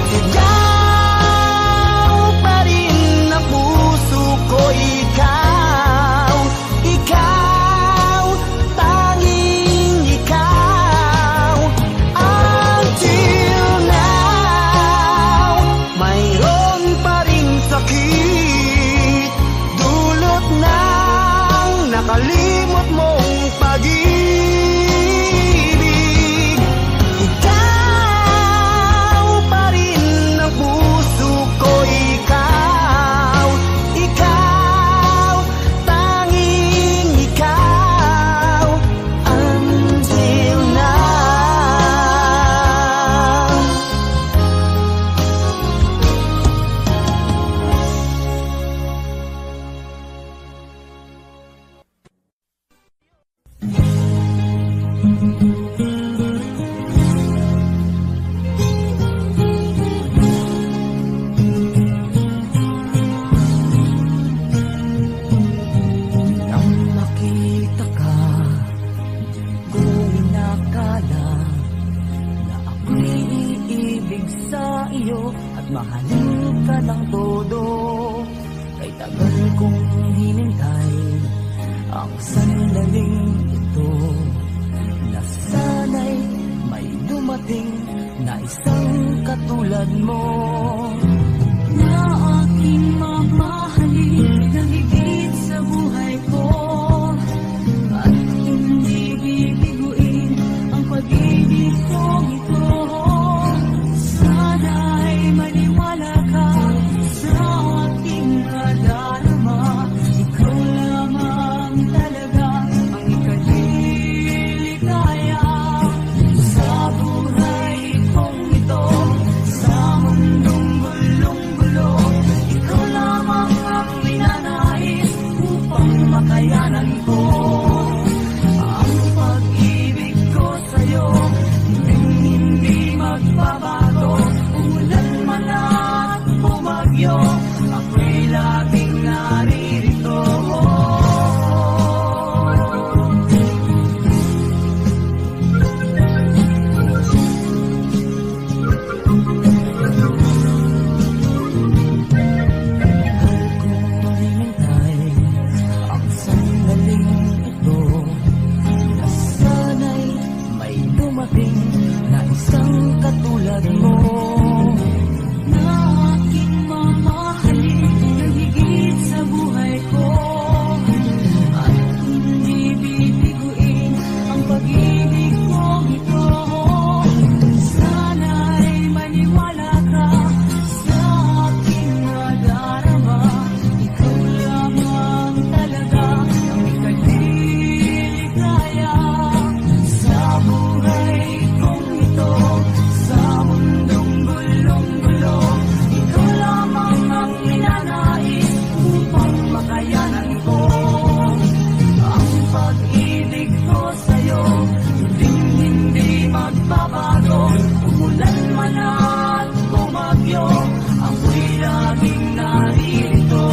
Speaker 3: Sigaw pa rin ang puso ko, ikaw, ikaw, tanging ikaw. Until now, mayroon pa ring sakit, dulot ng nakalimot mong pag-ibig. Ikaw pa rin ang puso ko, ikaw, ikaw, tanging ikaw. Until now. Nang makita ka, gawin akala na ako'y iibig sa iyo at mahalin ka ng todo. Kay tagal kong hinintay ang sandaling ito, na sana'y may dumating na isang katulad mo, na aking mamahalin ng higit sa buhay ko, at hindi bibiguin ang pag-ibig kong ito. Sana'y maniwala ka sa aking nadarama, ikaw lamang talaga ang ikaliligaya sa buhay kong ito, sa mundong gulong-gulo. Ikaw lamang ang minanais upang makayanan ko ang pag-ibig ko sa'yo, hindi magbabago. Umulan man at bumagyo, ako'y laging naririto. Hinintay ang sandaling ito, na sana'y may dumating na isang katulad mo, na aking mamahalin ng higit sa buhay ko, at hindi bibiguin ang pag-ibig kong ito. Sana'y maniwala ka sa aking nadarama, ikaw lamang talaga ang ikaliligaya sa buhay kong ito, sa mundong gulong-gulo. Ikaw lamang ang minanais upang makayanan ko ang pag-ibig ko sa'yo, hindi magbabago. Umulan man at bumagyo, ako'y laging naririto.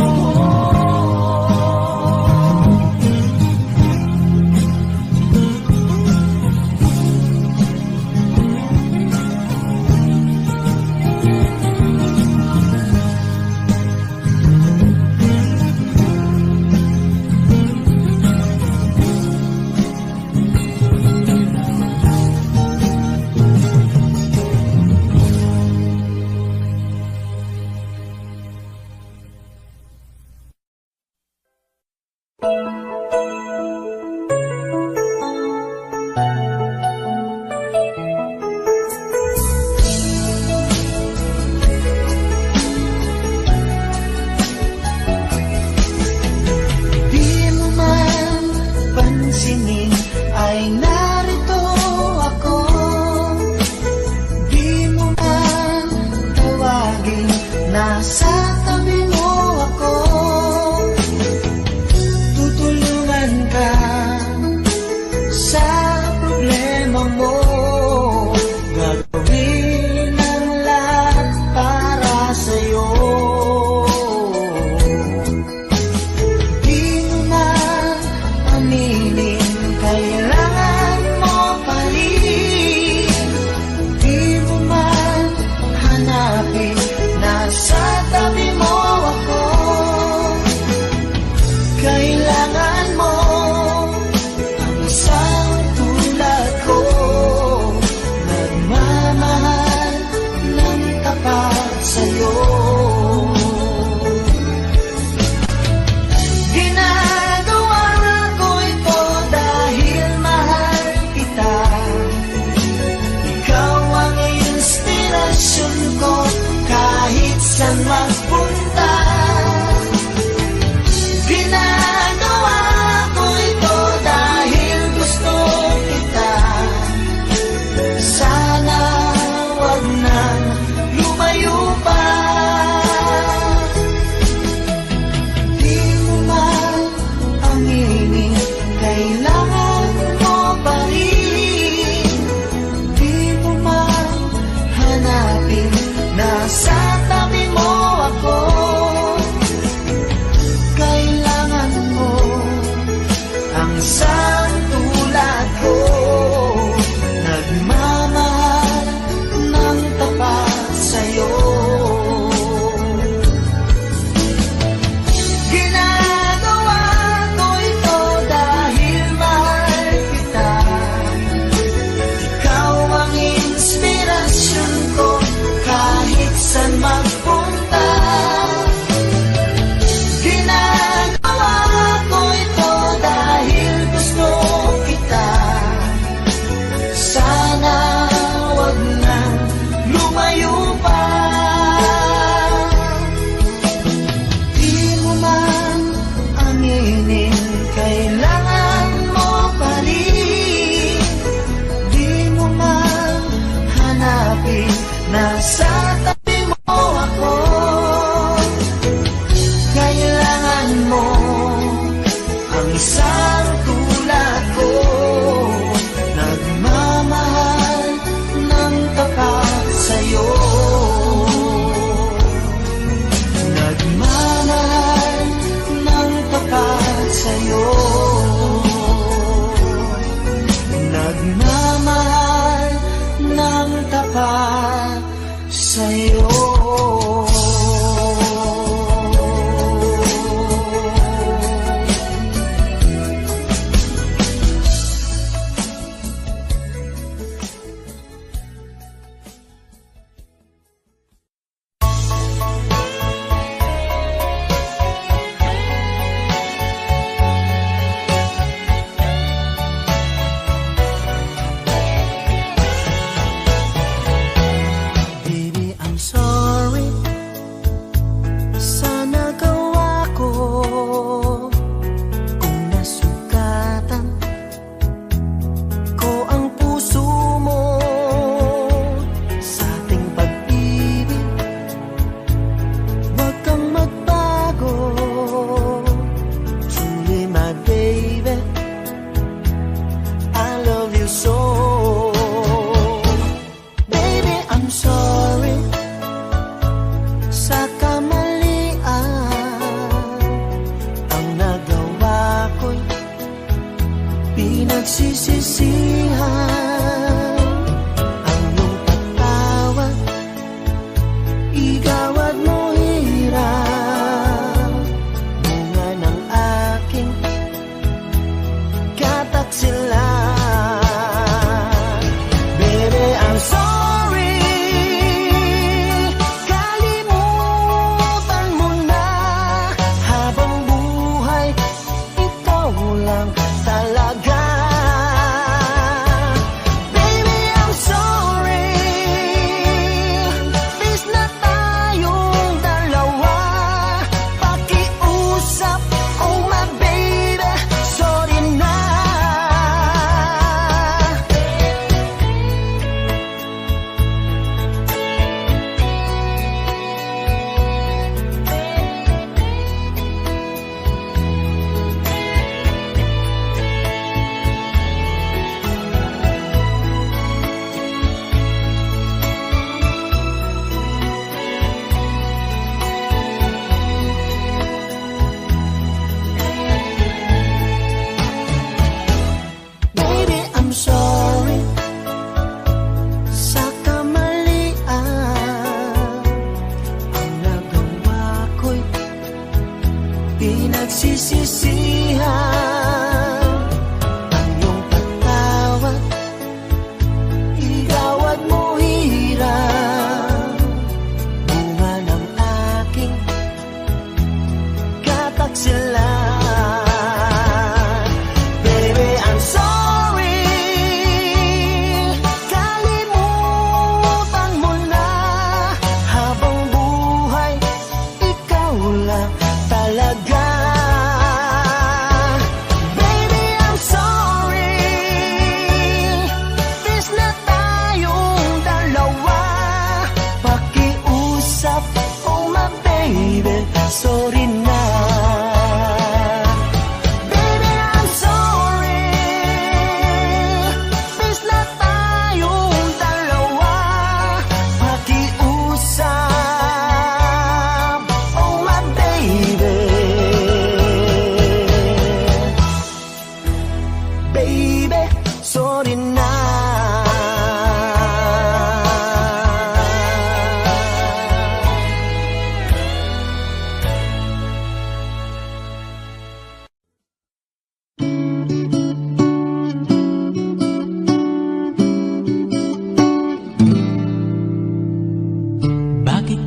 Speaker 4: sa'yo. Ginagawa ko ito dahil mahal kita. Ikaw ang inspirasyon ko kahit saan magpunta. Ginagawa ko ito dahil gusto kita. Sana wag nang lumayo pa. Di mo man aminin, kailangan mo pa rin. Di mo man hanapin, nasa tabi mo ako. Kailangan mo ang isang tulad ko, nagmamahal ng tapat sa'yo. Ginagawa ko ito dahil mahal kita. Ikaw ang inspirasyon ko kahit saan magpunta. Ginagawa ko ito dahil gusto kita. Sana wag nang lumayo pa. Di mo man aminin, kailangan mo pa rin. Di mo man hanapin, nasa tabi mo ako. Kailangan mo ang isang tulad ko, nagmamahal ng tapat sa'yo. Nagmamahal ng tapat sa'yo. Nagmamahal ng tapat sa'yo. Baby, I'm sorry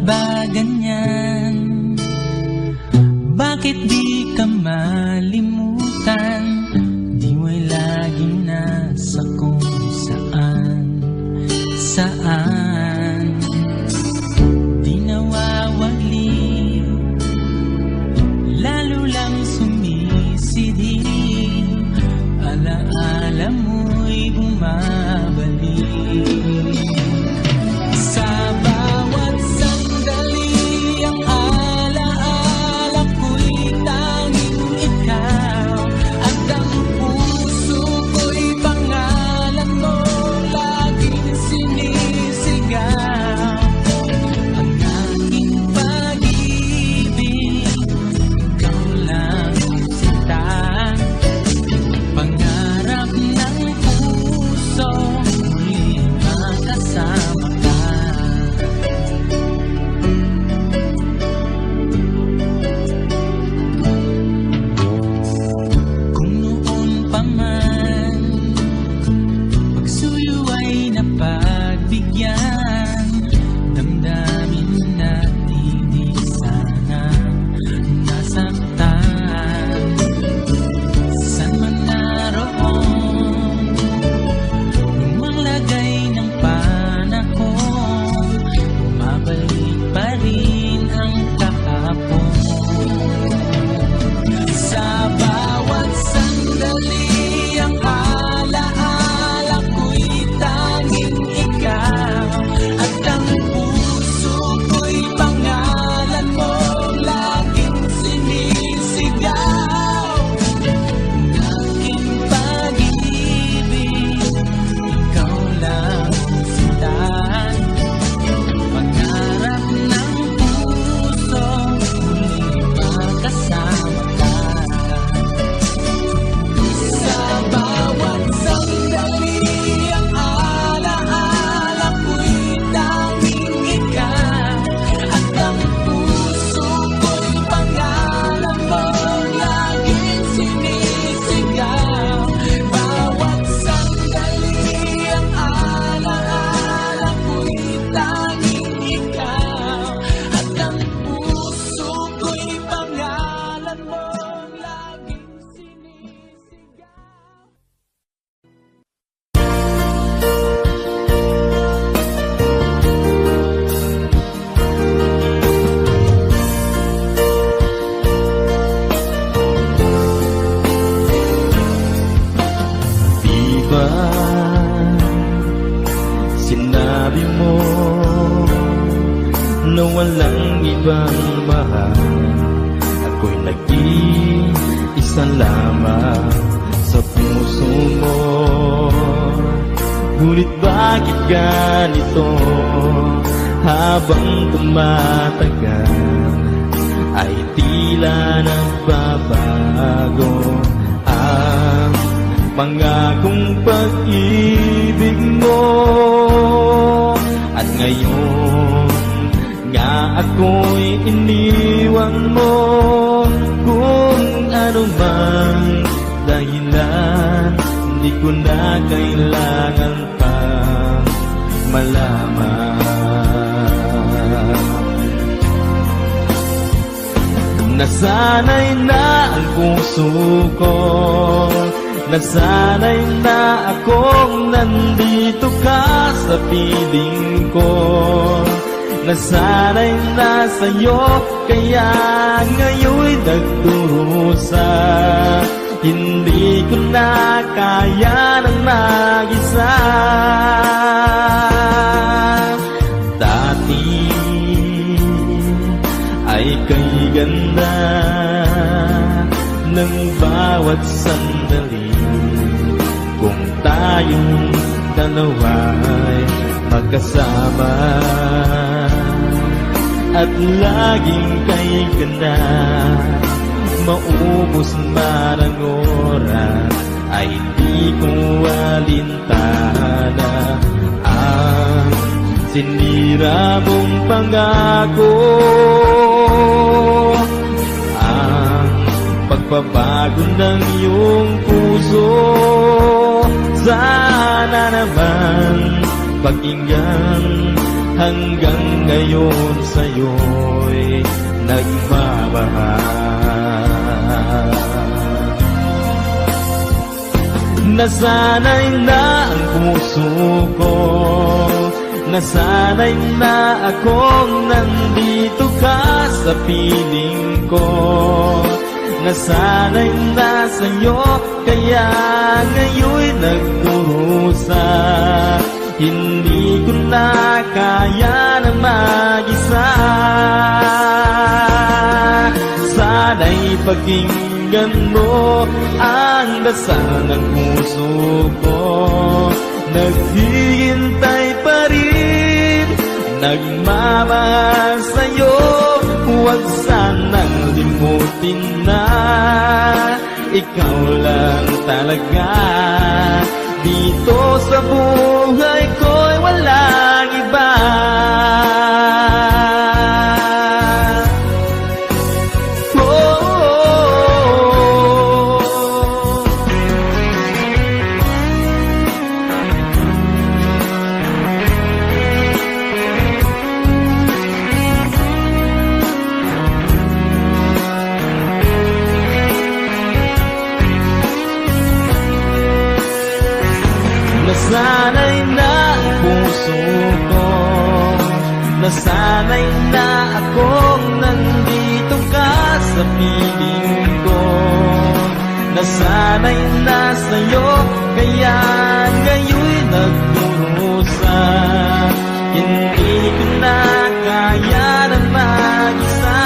Speaker 2: ba ganyan? Bakit di ka malimutan? Di mo'y laging nasa kung saan, saan. Di nawawagli, lalo lang sumisidhi. Alaala mo'y bumabalik. Sa bawat sandali, ang alaala ko'y tanging ikaw. At ang puso ko'y pangalan mo, laging sinisigaw. Ang aking pag-ibig, ikaw lang sinta. Pangarap ng puso, muli makasama ka. Kung noon pa man pagsuyo ay napagbigyan, damdamin natin di sana nasaktan. San man naroon, lumang lagay ng panahon, bumabalik pa rin ang kahapon. Sa bawat sandali, ang alaala ko'y tanging ikaw. At ang puso ko'y pangalan mo, laging sinisigaw. Aking pag-ibig, ikaw lang sinta. Pangarap ng puso, muli makasama ka. Sa bawat sandali, ang alaala ko'y tanging ikaw. At ang puso ko'y pangalan mo, laging sinisigaw. Bawat sandali, ang alaala ko'y tanging ikaw. At ang puso ko'y pangalan mo, laging sinisigaw.
Speaker 5: Di ba sinabi mo na walang ibang mahal? Ako'y nag-iisa lamang sa puso mo. Ngunit bakit ganito? Habang tumatagal ay tila nagbabago ang pangakong pag-ibig mo. At ngayon nga ako'y iniwan mo. Kung ano mang dahilan, di ko na kailangan pang malaman. Nasanay na ang puso ko, nasanay na akong nandito ka sa piling ko. Nasanay na sa'yo, kaya ngayon'y nagdurusa. Hindi ko na kaya ng mag-isa. Dati ay kay ganda ng bawat sandali. Kung tayong dalawa'y magkasama at laging kay ganda, maubos man ang oras ay di ko alintana ang sinira mong pangako. Ang pagbabago ng iyong puso, sana naman pakinggan hanggang ngayon sa'yo'y nagmamahal. Nasanay na ang puso ko, nasanay na akong nandito ka sa piling ko. Nasanay na sa'yo, kaya ngayon'y nagdurusa. Hindi ko na kaya na mag-isa. Sana'y pakinggan mo ang dasal ng puso ko. Naghihintay pa rin, nagmamahal sa'yo. Huwag sanang limutin na ikaw lang talaga. Dito sa buhay ko'y walang iba. Nasanay na ang puso ko, nasanay na akong nandito ka sa piling ko. Nasanay na sa'yo, kaya ngayon'y nagdurusa. Hindi ko na kaya na mag-isa.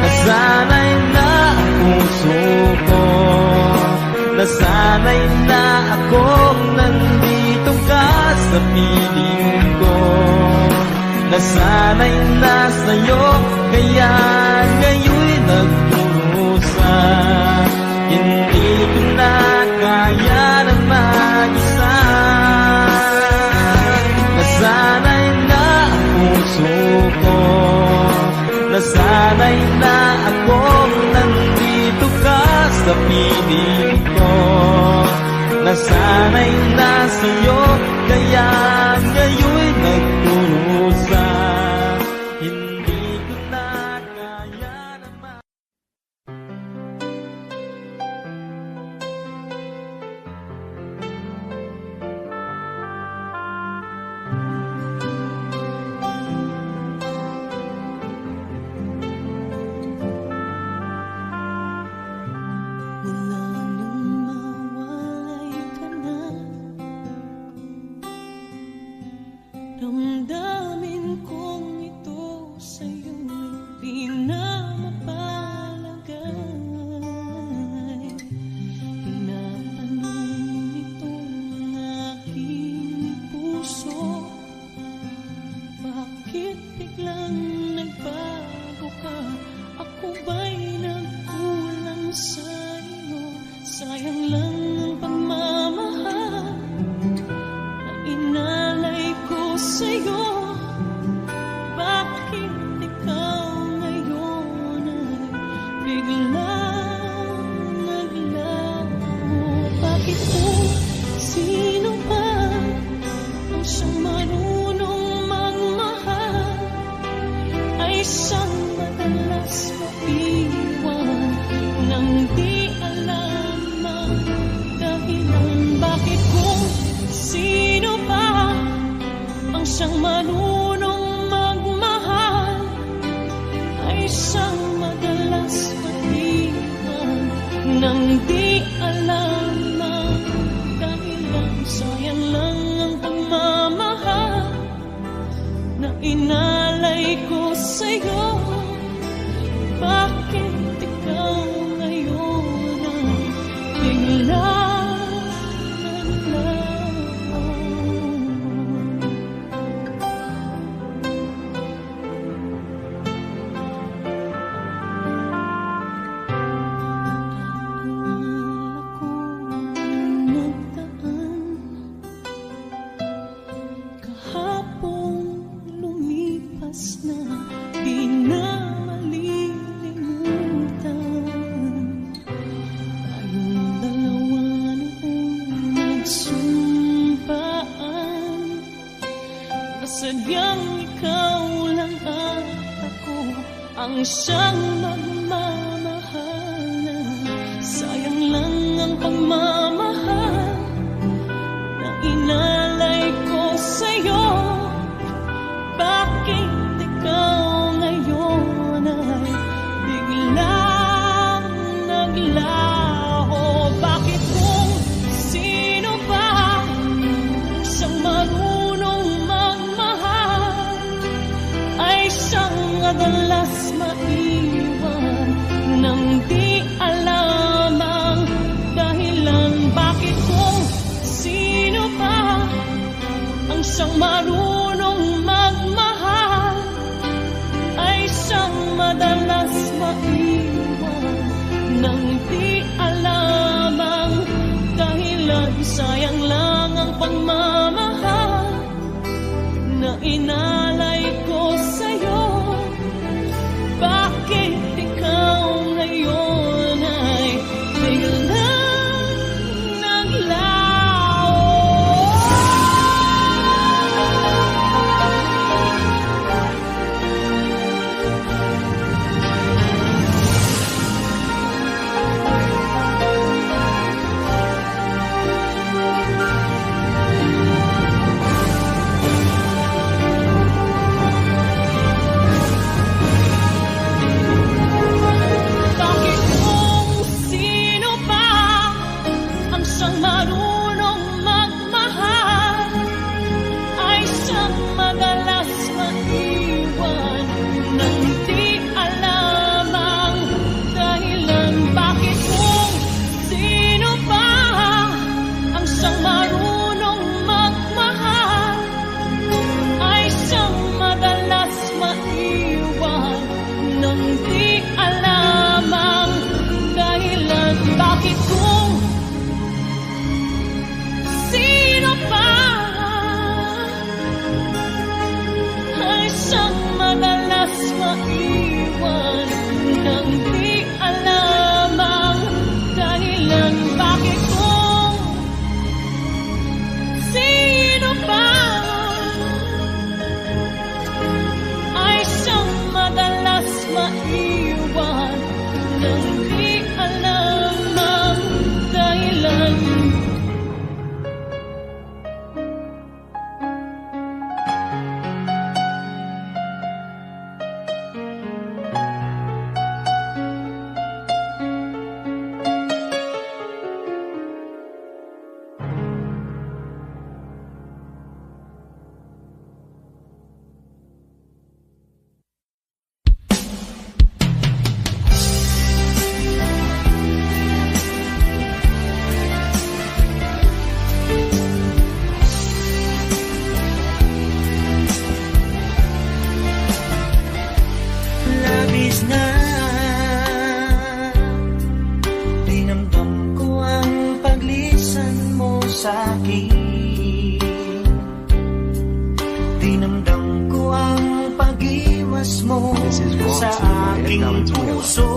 Speaker 5: Nasanay na ang puso ko, nasanay na akong nandito ka sa piling ko. Nasanay na sa'yo, kaya ngayon'y nagdurusa. Hindi ko na kaya na mag-isa. Nasanay na ang puso ko, nasanay na akong nandito ka sa piling ko. Nasanay na sa'yo, kaya ngayon'y nagdurusa. Hindi ko na kaya naman.
Speaker 2: Damdamin kong ito sa'yo'y pinamapalagay. Pinatanong itong aking puso, bakit biglang nagbago ka? Ako ba'y nagkulang sa'yo? Sayang lang ang pagmamahal na inalay ko sa'yo. Bakit ikaw ngayon ay biglang naglaho? Bakit kung sino pa ang siyang marunong magmahal ay siyang madalas maiwan nang di alam ang dahilan? Bakit kung sino pa ang siyang marunong magmahal ay siyang madalas maiwan nang di alam ang dahilan? Sayang lang ang pagmamahal na inalay ko sa'yo. Bakit ikaw ngayon ay biglang naglaho? Kahapon lumipas na, di na malilimutan.
Speaker 6: Sadyang ikaw lang at ako ang siyang magmamahal na. Sayang lang ang pagmamahal na inalay ko sa'yo. Bakit ikaw ngayon ay biglang naglaho? Bakit kung sino ba siyang marunong magmahal ay siyang madalas maiwan nang di alam ang dahilan? Bakit kung sino ba ang siyang marunong magmahal ay siyang madalas maiwan nang di alam ang dahilan? Sayang lang ang pagmamahal na inalay ko sa'yo. Bakit ikaw ngayon ay biglang naglaho? Bakit kung sino ba ang siyang marunong magmahal ay siyang madalas maiwan nang di alam ang dahilan? Bakit kung sino ba ang siyang marunong magmahal ay siyang madalas maiwan nang di alam ang dahilan? Bakit kung sino pa ay siyang madalas maiwan nang di alam ang dahilan? Bakit kung sino pa ay siyang madalas maiwan nang di alam ang dahilan?
Speaker 4: Labis na dinamdam ko ang paglisan mo sa'kin. Dinamdam ko ang pag-iwas mo sa aking puso.